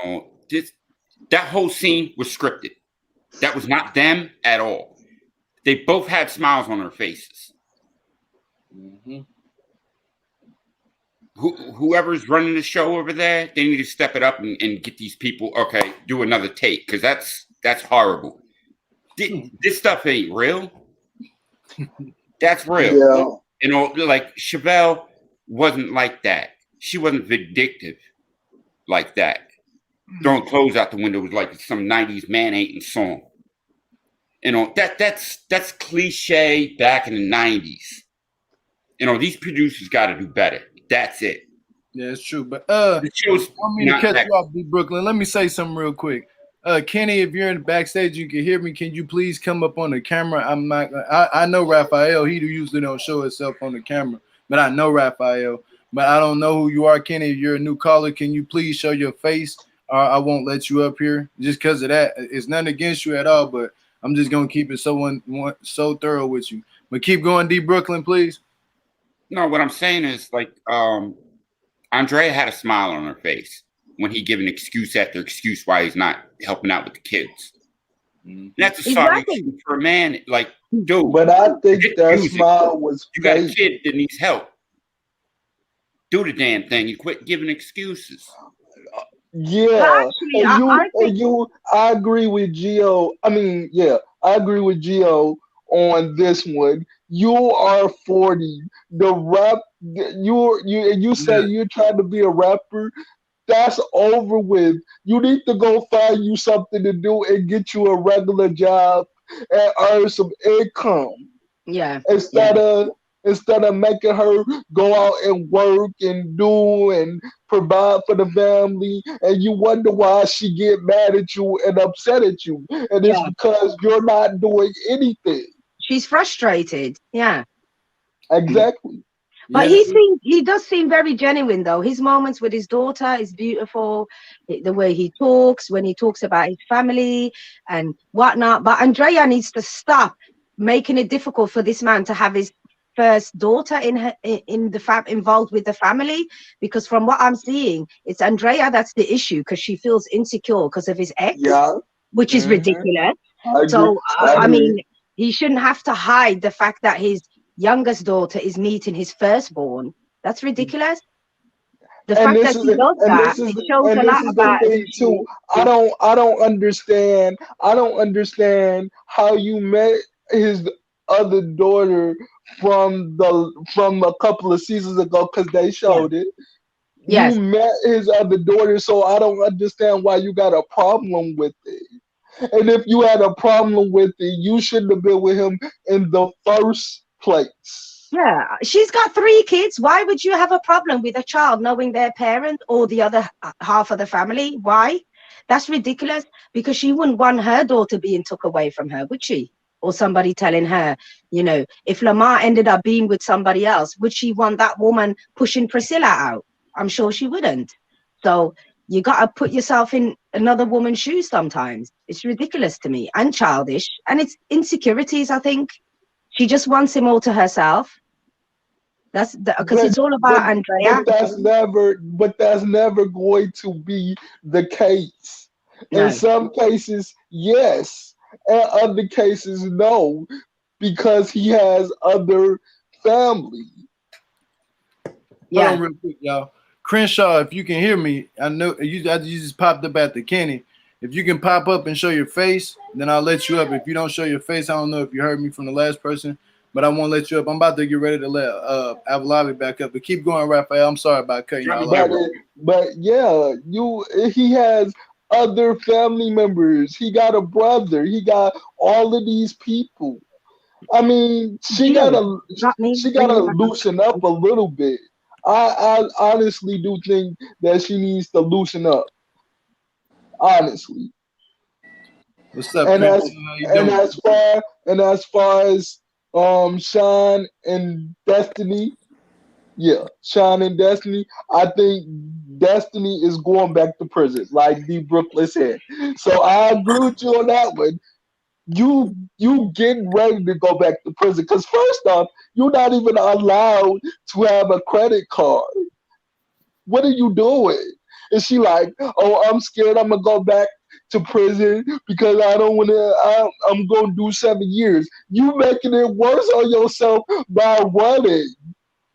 whole scene was scripted. That was not them at all. They both had smiles on their faces. Mm-hmm. Whoever's running the show over there, they need to step it up and get these people. Okay, do another take because that's horrible. This stuff ain't real. That's real. Yeah. Like Shavel wasn't like that. She wasn't vindictive like that. Throwing clothes out the window was like some 90s man-hating song. That's cliche back in the 90s. These producers got to do better. That's it. Yeah, it's true. But the show's want me to catch you off, Brooklyn. Let me say something real quick. Kenny, if you're in the backstage, you can hear me. Can you please come up on the camera? I know Raphael. He usually don't show himself on the camera, but I know Raphael. But I don't know who you are, Kenny. If you're a new caller, can you please show your face? Or I won't let you up here just because of that. It's nothing against you at all, but I'm just gonna keep it so thorough with you. But keep going, D Brooklyn, please. No, what I'm saying is like Andrea had a smile on her face when he gave an excuse after excuse why he's not helping out with the kids. And that's a solid excuse for a man. Like, dude, but I think that music. smile was You got a fake. kid that needs help. Do the damn thing and quit giving excuses. Yeah, Actually, I agree with Gio. I mean, yeah, I agree with Gio on this one. You are 40. The rap, you say Yeah. you're trying to be a rapper. That's over with. You need to go find you something to do and get you a regular job and earn some income yeah, instead of making her go out and work and do and provide for the family, and you wonder why she get mad at you and upset at you, and it's yeah. because you're not doing anything. She's frustrated. Yeah. Exactly. But Yeah. he does seem very genuine though. His moments with his daughter is beautiful. The way he talks, when he talks about his family and whatnot. But Andrea needs to stop making it difficult for this man to have his first daughter involved with the family, because from what I'm seeing, it's Andrea that's the issue, because she feels insecure because of his ex, Yeah. which is Hmm. ridiculous. I agree. So I I agree. mean, he shouldn't have to hide the fact that his youngest daughter is meeting his firstborn. That's ridiculous. The and fact this that is he does and that, this is it shows and a this lot is the about thing who she too. is. I don't understand. I don't understand how you met his other daughter from a couple of seasons ago, because they Yeah. showed it. You Yes. met his other daughter, so I don't understand why you got a problem with it. And if you had a problem with it, you shouldn't have been with him in the first place. Yeah. She's got 3 kids. Why would you have a problem with a child knowing their parent or the other half of the family? Why? That's ridiculous, because she wouldn't want her daughter being took away from her, would she? Or somebody telling her, if Lamar ended up being with somebody else, would she want that woman pushing Priscilla out? I'm sure she wouldn't. So you got to put yourself in another woman's shoes sometimes. It's ridiculous to me and childish. And it's insecurities, I think. She just wants him all to herself. That's because But it's all but about Andrea. but that's never going to be the case. In No. some cases, yes, and other cases, no, because he has other family. Hold Yeah. on real quick, y'all. Crenshaw, if you can hear me, I know you just popped up at the Kenny. If you can pop up and show your face, then I'll let you up. If you don't show your face, I don't know if you heard me from the last person, but I won't let you up. I'm about to get ready to let Avalavi back up. But keep going, Raphael. I'm sorry about cutting y'all off. But yeah, he has other family members. He got a brother. He got all of these people. I mean, she Gio, gotta got me. she Bring gotta me back up. loosen up a little bit. I honestly do think that she needs to loosen up. Honestly. What's up, And Crenshaw? as How you and doing? as far as Shaun and Destiny, yeah, Shaun and Destiny, I think Destiny is going back to prison, like D. Brooklyn said. So I agree with you on that one. You getting ready to go back to prison, because first off, you're not even allowed to have a credit card. What are you doing? And she like, oh, I'm scared I'm gonna go back to prison because I don't want to. I'm gonna do 7 years. You making it worse on yourself by running.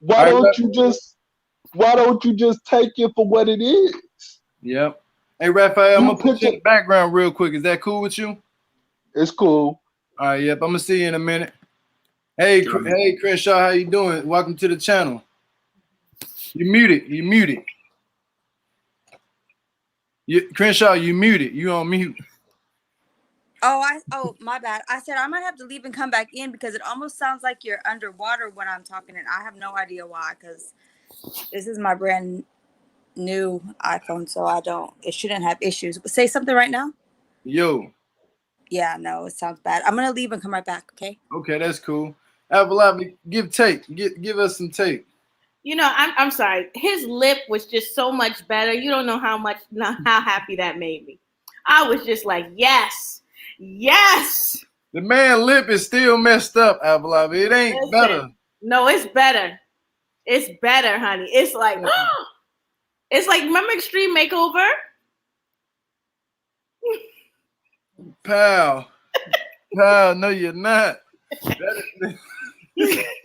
Why All right, don't you just Why don't you just take it for what it is? yep. Hey, Raphael, I'm You gonna put pick you in it. the background real quick. Is that cool with you? It's cool. All right, yep. I'm gonna see you in a minute. Hey, hey, Crenshaw, how you doing? Welcome to the channel. You muted. You muted. Crenshaw, you muted. You on mute. Oh, my bad. I said I might have to leave and come back in because it almost sounds like you're underwater when I'm talking, and I have no idea why. Because this is my brand new iPhone, so it shouldn't have issues. Say something right now. Yo. Yeah, no, it sounds bad. I'm gonna leave and come right back. Okay. Okay, that's cool. Avalavi, give take. Give us some take. I'm sorry. His lip was just so much better. You don't know how happy that made me. I was just like, yes. The man lip is still messed up, Avalavi. It ain't Listen, better. no, it's better. It's better, honey. It's like it's like, remember Extreme Makeover? Pal, no, you're not. I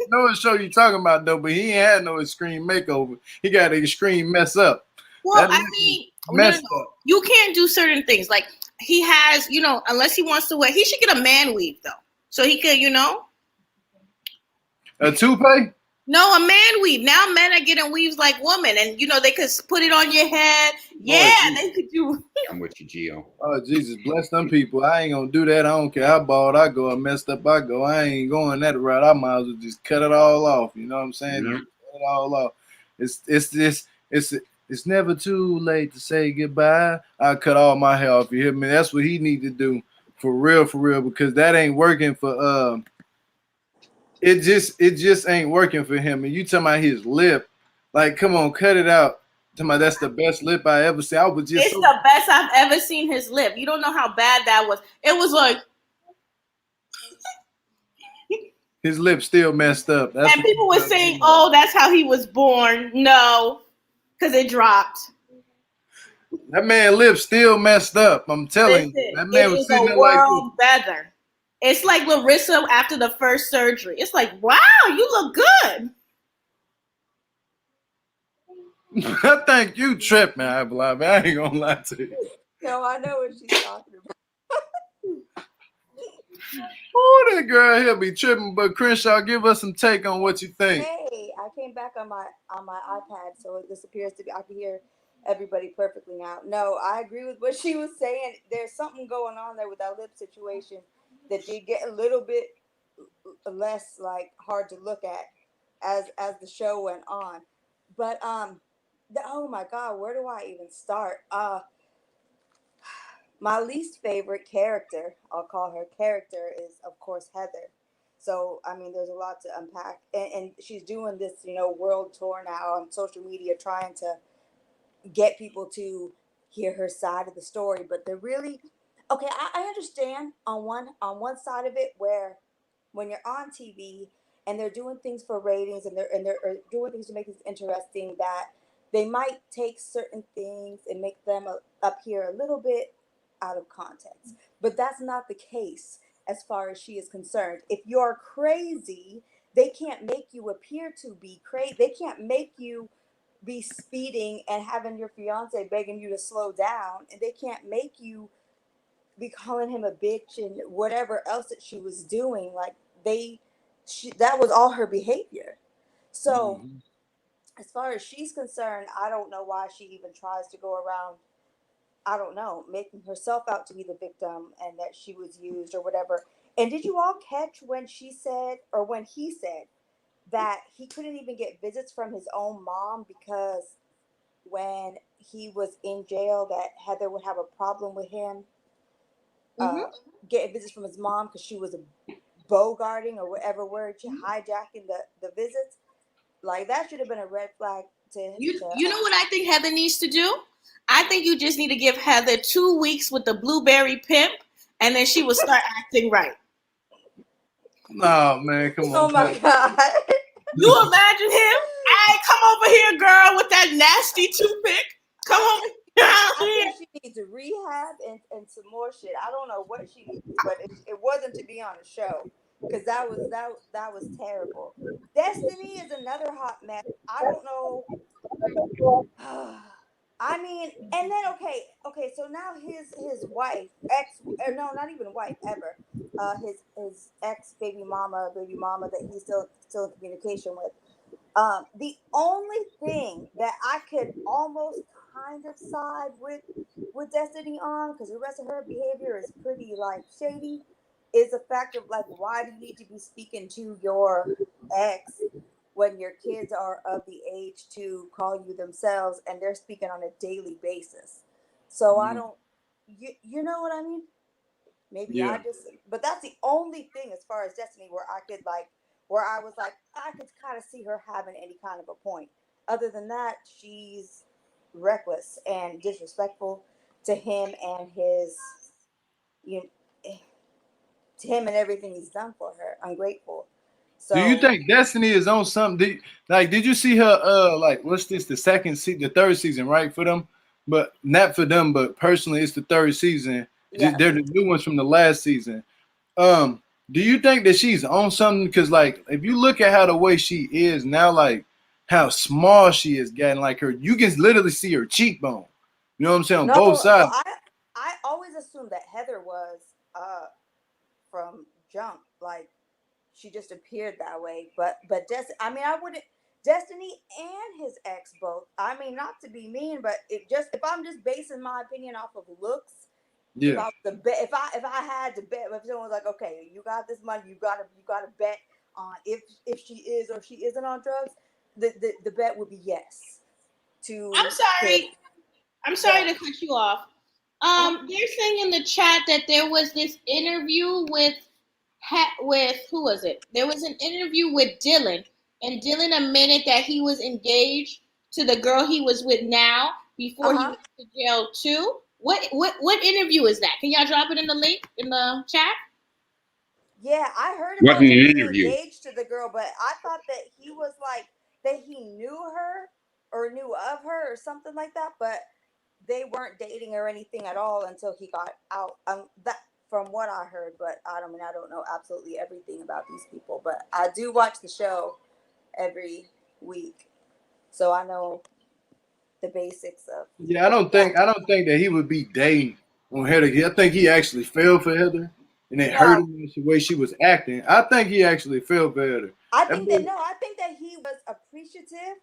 know what show you talking about though, but he ain't had no extreme makeover. He got an extreme mess up. Well, I mean, messed up. You can't do certain things. Like he has, unless he wants to wear, he should get a man weave though, so he could, a toupee. No, a man weave. Now men are getting weaves like women, and they could put it on your head. Yeah, they could do. I'm with you, Gio. Oh Jesus, bless them people. I ain't gonna do that. I don't care how bald I go, how messed up I go. I ain't going that route. I might as well just cut it all off. You know what I'm saying? Mm-hmm. Cut it all off. It's never too late to say goodbye. I cut all my hair off. You hear me? That's what he need to do for real, because that ain't working for It just ain't working for him. And you talking about his lip, like, come on, cut it out. Talking about that's the best lip I ever seen. I was just the best I've ever seen his lip. You don't know how bad that was. It was like his lip still messed up. That's and people were saying, "Oh, that's how he was born." No, because it dropped. That man lip still messed up. I'm telling you, that man was sitting there like better. It's like Larissa after the first surgery. It's like, wow, you look good. I think you tripping, I believe. I ain't gonna lie to you. No, I know what she's talking about. Oh, that girl here be tripping. But Crenshaw, give us some take on what you think. Hey, I came back on my iPad, so this appears to be I can hear everybody perfectly now. No, I agree with what she was saying. There's something going on there with that lip situation that did get a little bit less like hard to look at as the show went on. But oh my God, where do I even start? My least favorite character, I'll call her character, is of course Heather. So I mean, there's a lot to unpack, and she's doing this, world tour now on social media, trying to get people to hear her side of the story. But they're really okay. I understand on one side of it where when you're on TV and they're doing things for ratings and they're doing things to make this interesting, that they might take certain things and make them appear a little bit out of context. But that's not the case as far as she is concerned. If you're crazy, they can't make you appear to be crazy. They can't make you be speeding and having your fiance begging you to slow down, and they can't make you be calling him a bitch and whatever else that she was doing. Like that was all her behavior. So as far as she's concerned, I don't know why she even tries to go around, I don't know, making herself out to be the victim and that she was used or whatever. And did you all catch when she said, or when he said, that he couldn't even get visits from his own mom because when he was in jail that Heather would have a problem with him getting visits from his mom because she was bogarting or whatever word, hijacking the visits? Like, that should have been a red flag to you know what I think Heather needs to do? I think you just need to give Heather 2 weeks with the blueberry pimp, and then she will start acting right. No, man, come on. Oh my God. You imagine him? Hey, come over here, girl, with that nasty toothpick. Come over here. I think she needs a rehab and some more shit. I don't know what she needs, but it wasn't to be on a show, because that was terrible. Destiny is another hot mess. I don't know. I mean, and then okay, so now his wife, no, not even wife ever, his ex baby mama that he's still in communication with. The only thing that I could almost kind of side with Destiny on, because the rest of her behavior is pretty like shady, is the fact of like, why do you need to be speaking to your ex when your kids are of the age to call you themselves and they're speaking on a daily basis? So I don't, you know what I mean? Maybe but that's the only thing as far as Destiny where I was like, I could kind of see her having any kind of a point. Other than that, she's reckless and disrespectful to him and to him and everything he's done for her. Ungrateful. So Do you think Destiny is on something? Did you see her? Like, what's this? The third season, right? For them, but not for them. But personally, it's the third season. yeah. They're the new ones from the last season. Do you think that she's on something? Because like, if you look at how the way she is now, like how small she is getting, like you can literally see her cheekbone. You know what I'm saying? On No, both well, sides. I always assumed that Heather was from jump, like she just appeared that way. But I mean, I wouldn't. Destiny and his ex both. I mean, not to be mean, but if I'm just basing my opinion off of looks, if Yeah. I was to bet, if I had to bet, if someone was like, okay, you got this money, you gotta bet on if she is or she isn't on drugs, the bet would be yes. I'm sorry. I'm sorry to cut you off. They're saying in the chat that there was this interview with who was it? There was an interview with Dylan, and Dylan admitted that he was engaged to the girl he was with now before he went to jail too. What interview is that? Can y'all drop it in the link in the chat? Yeah, I heard about Wasn't an him being interview. engaged to the girl, but I thought that he was like that he knew her or knew of her or something like that, but they weren't dating or anything at all until he got out. That from what I heard, but I don't know absolutely everything about these people, but I do watch the show every week, so I know the basics of. Yeah, I don't think that he would be dating on Heather. I think he actually fell for Heather, and it hurt No, him the way she was acting. I think he actually fell for Heather. I think that he was appreciative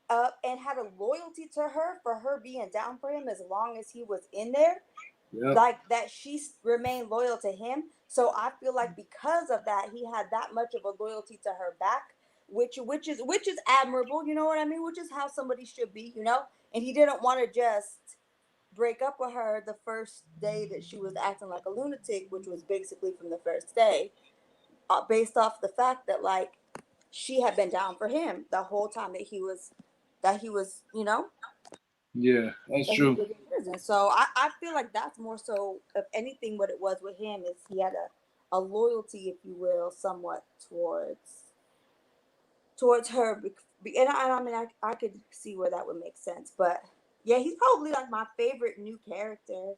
and had a loyalty to her for her being down for him as long as he was in there. Yep. Like that she remained loyal to him. So I feel like because of that, he had that much of a loyalty to her back, which is admirable, you know what I mean? Which is how somebody should be, you know? And he didn't want to just break up with her the first day that she was acting like a lunatic, which was basically from the first day, based off the fact that like she had been down for him the whole time that he was, you know, Yeah, that's that he true. was in prison. So I feel like that's more so, if anything, what it was with him is he had a loyalty, if you will, somewhat towards her. And I mean, I could see where that would make sense. But yeah, he's probably like my favorite new character.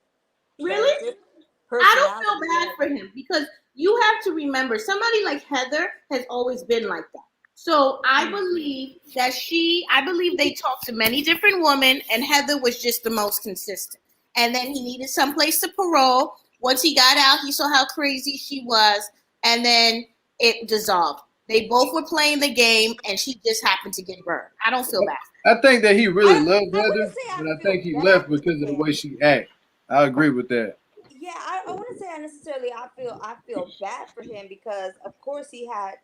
Really? I don't feel bad for him because you have to remember somebody like Heather has always been like that. So I believe they talked to many different women, and Heather was just the most consistent. And then he needed someplace to parole. Once he got out, he saw how crazy she was, and then it dissolved. They both were playing the game, and she just happened to get burned. I don't feel bad. I think that he really loved I Heather, wouldn't say but I I feel think he bad left for because of the him. way she acted. I agree with that. Yeah, I wouldn't say I feel bad for him because of course he had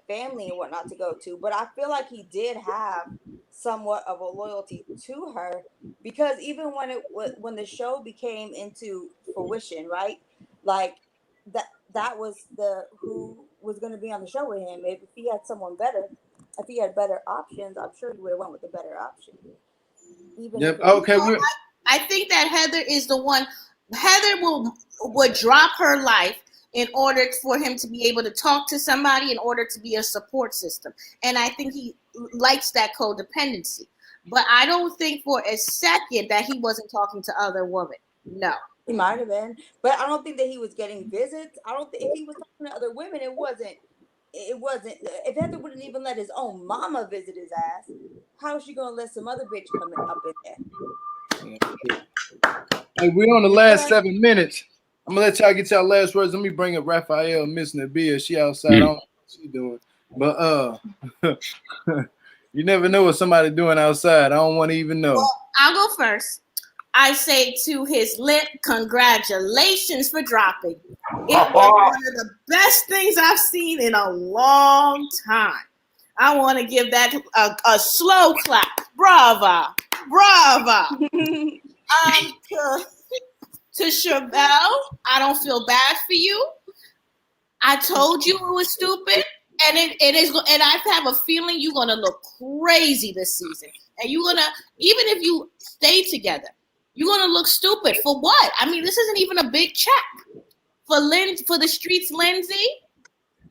family and whatnot to go to, but I feel like he did have somewhat of a loyalty to her because even when the show became into fruition, right? Like that was who was going to be on the show with him. If he had someone better, if he had better options, I'm sure he would have went with the better option. Even Yep. if Okay. I think that Heather is the one. Heather would drop her life in order for him to be able to talk to somebody, in order to be a support system. And I think he likes that codependency. But I don't think for a second that he wasn't talking to other women. No. he might have been, but I don't think that he was getting visits. I don't think if he was talking to other women, it wasn't. If Heather wouldn't even let his own mama visit his ass, how is she gonna let some other bitch come up in there? Hey, we're on the last 7 minutes. I'm gonna let y'all get y'all last words. Let me bring up Raphael missing the beer. She outside. I don't know what she doing, but you never know what somebody doing outside. I don't want to even know. Well, I'll go first. I say to his lip, congratulations for dropping. It was one of the best things I've seen in a long time. I want to give that a slow clap. Brava. Brava. To Shavel, I don't feel bad for you. I told you it was stupid. And it is, and I have a feeling you're gonna look crazy this season. And you're gonna, even if you stay together, you're gonna look stupid. For what? I mean, this isn't even a big check. For the streets, Lindsay,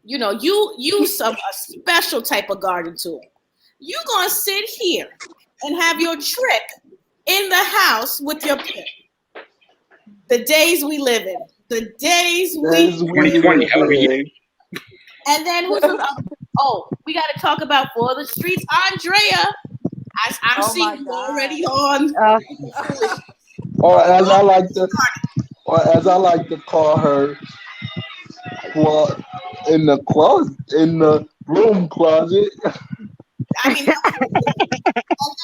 You know, you use a special type of garden tool. You gonna sit here and have your trick in the house with your pimp. The days we live in. The days we 2020, hell of a year. And then who's the oh, we gotta talk about For the Streets, Andrea. I'm seeing you already on or as I like to call her, in the room closet. I mean, and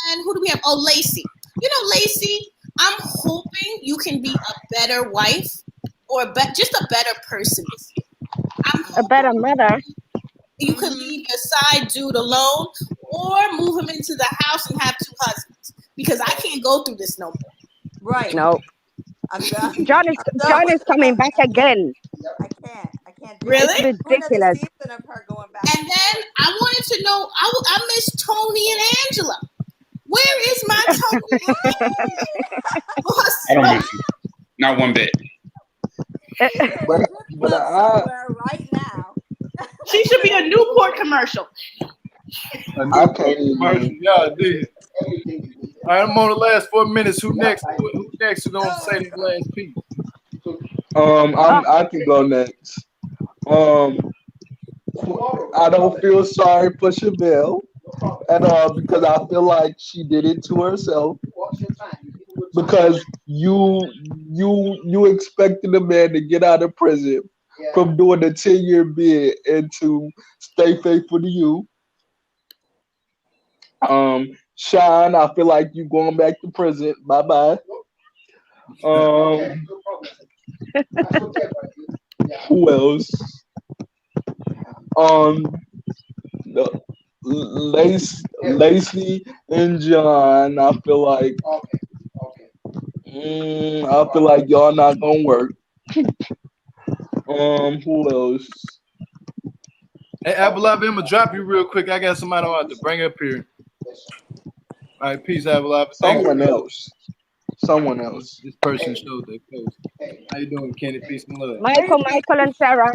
then who do we have? Oh, Lacey. You know, Lacey, I'm hoping you can be a better wife or just a better person this year. A better mother. You could leave your side dude alone or move him into the house and have 2 husbands. Because I can't go through this no more. Right. No. I'm done. John is coming back again. I can't do Really? it. It's ridiculous. Season of her going back. And then I wanted to know, I miss Tony and Angela. Where is my Tony? I don't miss you. Not one bit. But right now. She should be a Newport commercial. I can't even. Y'all did. All right, I'm on the last 4 minutes. Who next? Who next is gonna say this last piece? I can go next. I don't feel sorry for Shavel at all because I feel like she did it to herself. Because you expected a man to get out of prison from doing a 10-year bid and to stay faithful to you. Shaun, I feel like you going back to prison. Bye bye. Who else? Lacey and John. I feel like y'all not gonna work. Who else? Hey, Avalab, I'm gonna drop you real quick. I got somebody I have to bring up here. All right, peace, Avalab. Someone else. This person showed their post. How you doing, Kenny? Peace and love. Michael and Sarah.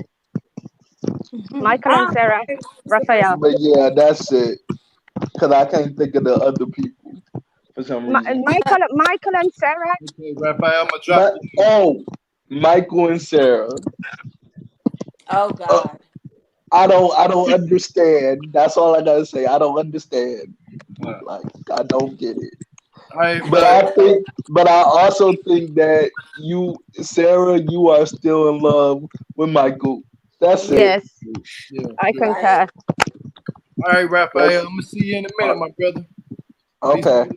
Michael and Sarah. Raphael. But yeah, that's it. Because I can't think of the other people for some reason. Michael and Sarah. Okay, Raphael, I'm gonna drop you. Michael and Sara. Oh God. I don't understand. That's all I gotta say. I don't understand. Like I don't get it. But I also think that you, Sara, you are still in love with Michael. That's it. Yes. Yeah, I concur. All right, Raphael. I'm gonna see you in a minute, my brother. Okay.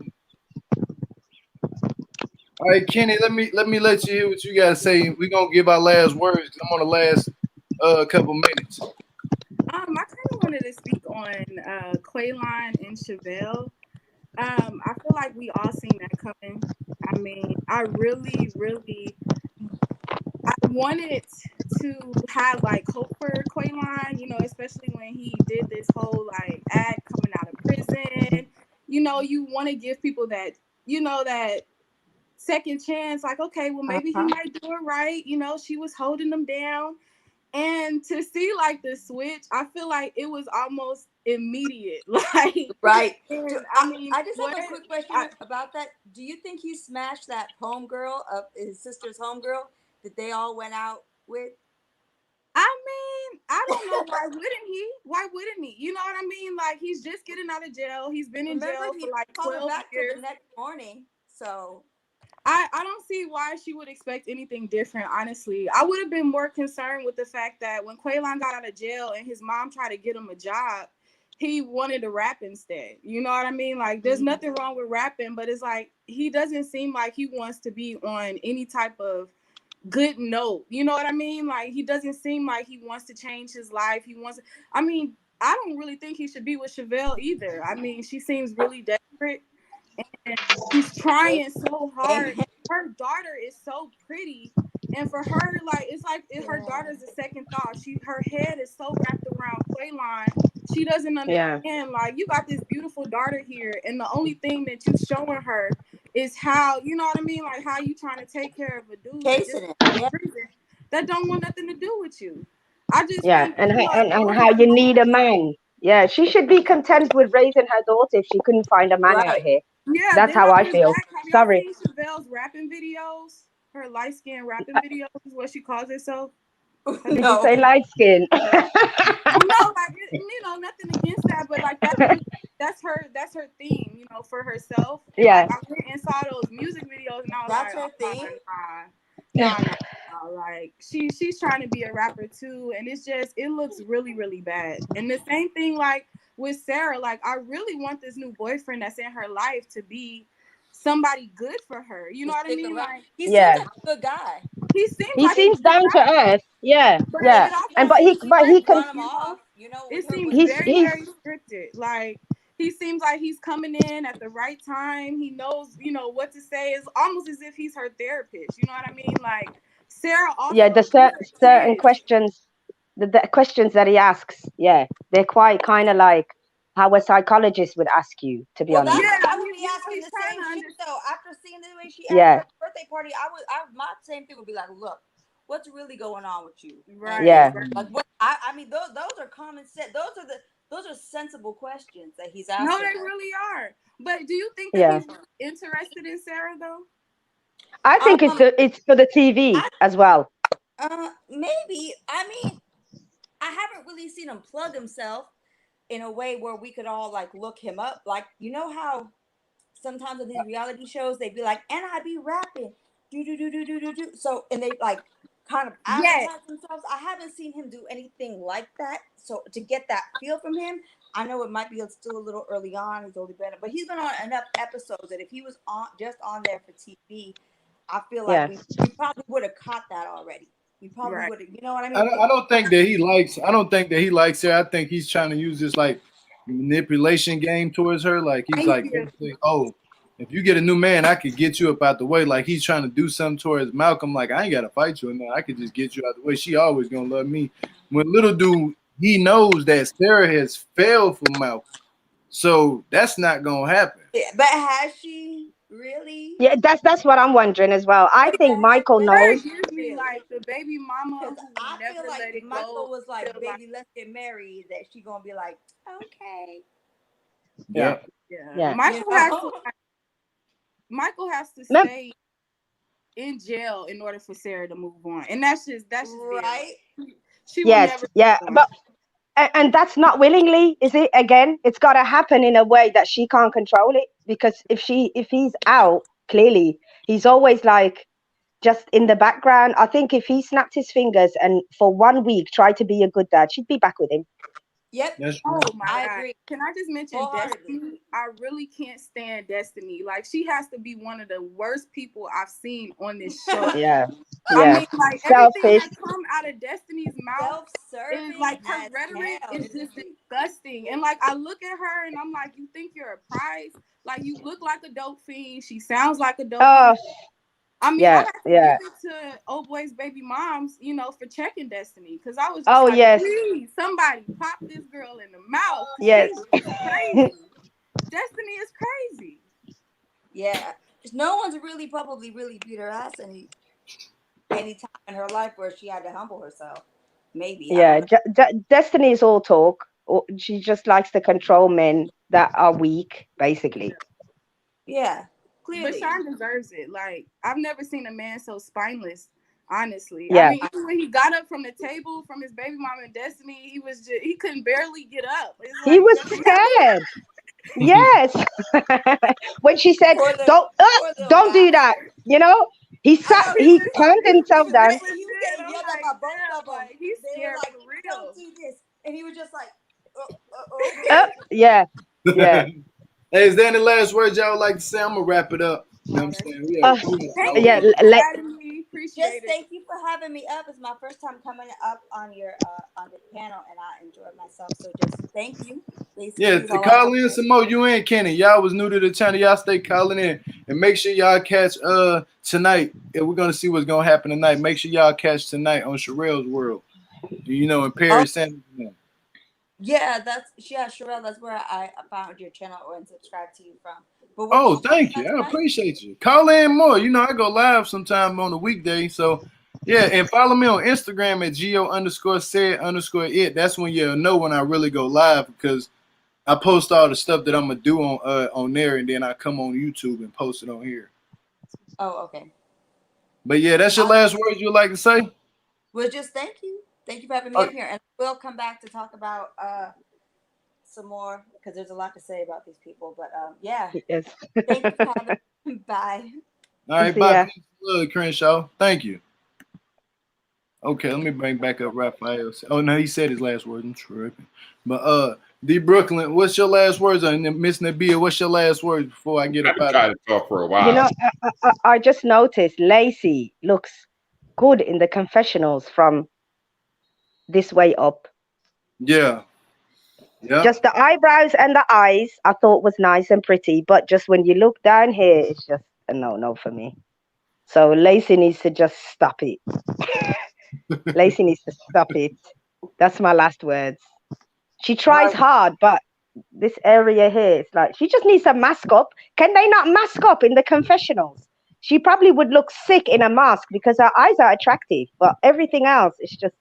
All right, Kenny. Let me let you hear what you gotta say. We're gonna give our last words because I'm on the last couple minutes. I kind of wanted to speak on Quaylon and Shavel. I feel like we all seen that coming. I mean, I really I wanted to have like hope for Quaylon, you know, especially when he did this whole like act coming out of prison. You know, you want to give people that, you know, that second chance, like, okay, well, maybe he might do it right. You know, she was holding him down. And to see like the switch, I feel like it was almost immediate. Like, right. I mean, I just have a quick question about that. Do you think he smashed that homegirl of his sister's homegirl that they all went out with? I mean, I don't know. Why wouldn't he? Why wouldn't he? You know what I mean? Like, he's just getting out of jail. He's been in jail for like 12 years. The next morning, so. I don't see why she would expect anything different, honestly. I would have been more concerned with the fact that when Quaylon got out of jail and his mom tried to get him a job, he wanted to rap instead. You know what I mean? Like, there's nothing wrong with rapping, but it's like, he doesn't seem like he wants to be on any type of good note. You know what I mean? Like, he doesn't seem like he wants to change his life. I mean, I don't really think he should be with Shavel either. I mean, she seems really desperate. And he's trying so hard. Her daughter is so pretty, and for her, like, it's like her daughter's a second thought. Her head is so wrapped around Quaylon. She doesn't understand. Like, you got this beautiful daughter here, and the only thing that you're showing her is how, you know what I mean, like how you trying to take care of a dude that don't want nothing to do with you. I just Yeah, think and you know, and during how her you need a moment, man. Yeah, she should be content with raising her daughter if she couldn't find a man out Right. here. yeah. That's Then how on I this feel. back, have y'all Sorry. seen Chevelle's rapping videos? Her light skin rapping videos is what she calls herself. Did you No. say light skin? No, like you know, nothing against that, but like that's her theme, you know, for herself. And like Yeah. I went and saw those music videos, and I was That's like, her oh, theme. nah. Like she's trying to be a rapper too, and it's just it looks really really bad. And the same thing like with Sara, like I really want this new boyfriend that's in her life to be somebody good for her. You know what I mean? Like He seems Yeah. like a good guy. he seems He like he's seems a good down to guy, earth. Yeah. but And Yeah. it she's And also like, seems she but he might can run him you know. off, you know, with It her seems with very, he's very scripted. Like he seems like he's coming in at the right time. He knows, you know, what to say. It's almost as if he's her therapist. You know what I mean? Like Sara yeah, the also, these are certain kids. questions, the questions that he asks, yeah, they're quite kind of like how a psychologist would ask you, to be Well, honest. that's Yeah, I would be you know, asking he's the trying same to shit understand. though. After seeing the way she acted Yeah. at the birthday party, my same thing would be like, look, what's really going on with you? Right, Yeah. right. Like what I mean, those are common sense. Those are sensible questions that he's No, asking they her. really are. But do you think that Yeah. he's really interested in Sara though? I think Um, it's for the TV I as well. maybe. I mean, I haven't really seen him plug himself in a way where we could all like look him up. Like you know how sometimes in these reality shows they'd be like, and I be rapping, do. So and they like kind of Yes. advertise themselves. I haven't seen him do anything like that. So to get that feel from him, I know it might be still a little early on. He's only been, but he's been on enough episodes that if he was on just on there for TV, I feel like Yeah. we probably would have caught that already. We probably Right. would have, you know what I I mean? don't, I don't think that he likes. I don't think that he likes her. I think he's trying to use this like manipulation game towards her. Like he's Thank like, you. oh, if you get a new man, I could get you up out the way. Like he's trying to do something towards Malcolm. Like I ain't gotta fight you, and I could just get you out the way. She always gonna love me. When little dude, he knows that Sara has failed for Malcolm, so that's not gonna happen. Yeah, but has she really? Yeah, that's what I'm wondering as well. I But think Michael Sara knows. gives me really, like the baby mama because who will I feel never like let it Michael go. was like, Feel like "Baby, let's get married." That she gonna be like, "Okay," Yeah. Yeah. yeah. Yeah. you know. Michael has to Mem- stay in jail in order for Sara to move on, and that's just Right? she will Yes. never Yeah. move on. But and that's not willingly, is it? Again, it's got to happen in a way that she can't control it, because if he's out, clearly he's always like just in the background. I think if he snapped his fingers and for 1 week tried to be a good dad, she'd be back with him. Yep, That's Oh true. my I God. agree Can I just mention wholeheartedly. Destiny? I really can't stand Destiny. Like she has to be one of the worst people I've seen on this show. Yeah. I Yeah. mean, like everything Selfish. that come out of Destiny's mouth is Self-serving like her as rhetoric hell, is isn't just she? disgusting. And like I look at her and I'm like, you think you're a prize? Like you look like a dope fiend. She sounds like a dope Oh, fiend. I mean, I yeah. had to Yeah. give it to old boy's baby moms, you know, for checking Destiny. Because I was just Oh, like, yes. please, somebody pop this girl in the mouth. Yes. She's crazy. Destiny is crazy. Yeah, no one's really probably really beat her ass any time in her life where she had to humble herself. Maybe I don't Yeah. know. Destiny is all talk. She just likes to control men that are weak, basically. Yeah, But clearly. Shaun deserves it. Like, I've never seen a man so spineless, honestly. I Yeah. mean, even when he got up from the table from his baby mama and Destiny, he couldn't barely get up. It's He like, was scared. Yes. When she said, Poor little don't guy. do that," you know, I know he calmed himself down. he was legit. getting I'm yelled at like, by both damn, of them. like, he's They were scared like, for "Don't real. do this," and he was just like, "Okay." Yeah. Yeah. Hey, is there any last words y'all would like to say? I'm gonna wrap it up. You know what I'm No, that's saying? Uh, Thank yeah. you for having me. Appreciate Just it. thank you for having me up. It's my first time coming up on your on the panel, and I enjoyed myself. So just thank you, Lacey. Yeah, Is to all I call got. in some more. You and Kenny, y'all was new to the channel. Y'all stay calling in and make sure y'all catch tonight. And we're gonna see what's gonna happen tonight. Make sure y'all catch tonight on Sherelle's World. You know, in Oh Paris, San. yeah, Sherelle. That's where I found your channel and subscribed to you from. But Oh, what thank you you. got I tonight? appreciate you. Call in more. You know, I go live sometime on a weekday, so Yeah, and follow me on Instagram at go_said_it. That's when you'll know when I really go live, because I post all the stuff that I'm gonna do on there, and then I come on YouTube and post it on here. Oh, okay. But yeah, that's your last words you'd like to say? Well, just thank you for having me up here, and we'll come back to talk about some more, because there's a lot to say about these people. But yeah, Yes. thank you for having me. Bye. All right, See bye. ya. Peace and love, Crenshaw. Thank you. Okay, let me bring back up Raphael. Oh no, he said his last words. I'm tripping. But D Brooklyn, what's your last words? And Miss Nabia, what's your last words before I get I've up been out trying of to talk for a while. You know, I just noticed Lacey looks good in the confessionals from this way up. Yeah. Yeah. Just the eyebrows and the eyes I thought was nice and pretty, but just when you look down here, it's just a no for me. So Lacey needs to just stop it. Lacey needs to stop it. That's my last words. She tries hard, but this area here, it's like she just needs to mask up. Can they not mask up in the confessionals? She probably would look sick in a mask because her eyes are attractive, but everything else is just a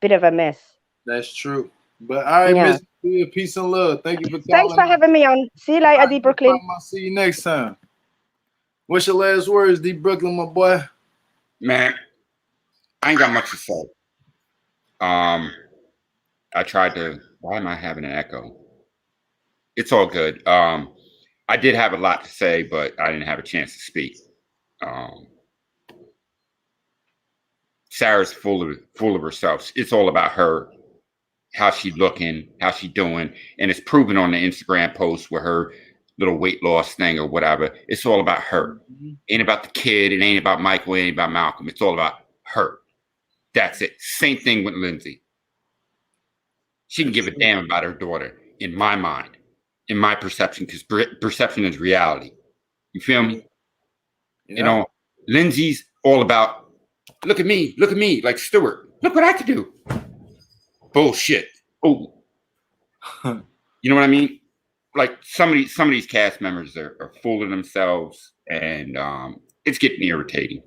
bit of a mess. That's true. But all right, Yeah. Miss Nabia, peace and love. Thank you for calling. Thanks for having me on. See you later, D Brooklyn. I'll see you next time. What's your last words, D Brooklyn, my boy? Man, I ain't got much to say. I tried to. Why am I having an echo? It's all good. I did have a lot to say, but I didn't have a chance to speak. Sara's full of herself. It's all about her, how she looking, how she doing, and it's proven on the Instagram post with her little weight loss thing or whatever. It's all about her. Ain't about the kid. It ain't about Michael. It ain't about Malcolm. It's all about her. That's it. Same thing with Lindsay. She can give a damn about her daughter, in my mind, in my perception, because perception is reality. You feel me? Yeah. You know, Lindsay's all about, look at me, like Stewart. Look what I can do. Bullshit. Oh. You know what I mean? Like some of these cast members are full of themselves, and it's getting irritating.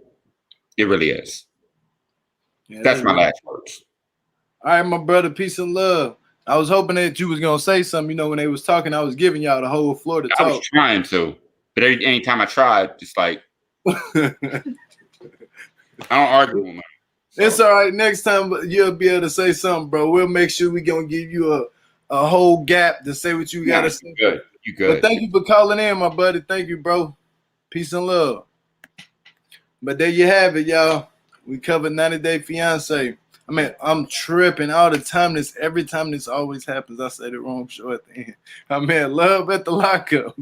It really is. Yeah, that's my last words. All right, my brother, peace and love. I was hoping that you was gonna say something. You know, when they was talking, I was giving y'all the whole floor to talk. I was trying to, but anytime I tried, just like I don't argue with them. So. It's all right. Next time you'll be able to say something, bro. We'll make sure we gonna give you a whole gap to say what you gotta say. Good. You good. But thank you for calling in, my buddy. Thank you, bro. Peace and love. But there you have it, y'all. We covered 90 Day Fiance. I mean, I'm tripping all the time. Every time this always happens, I say the wrong show at the end. I mean, love at the lockup.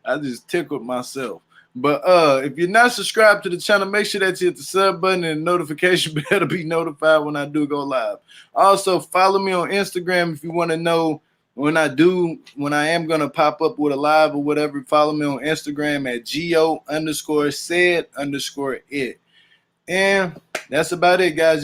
I just tickled myself. But if you're not subscribed to the channel, make sure that you hit the sub button and the notification bell to be notified when I do go live. Also, follow me on Instagram if you want to know when I am going to pop up with a live or whatever. Follow me on Instagram at go_said_it. And that's about it, guys.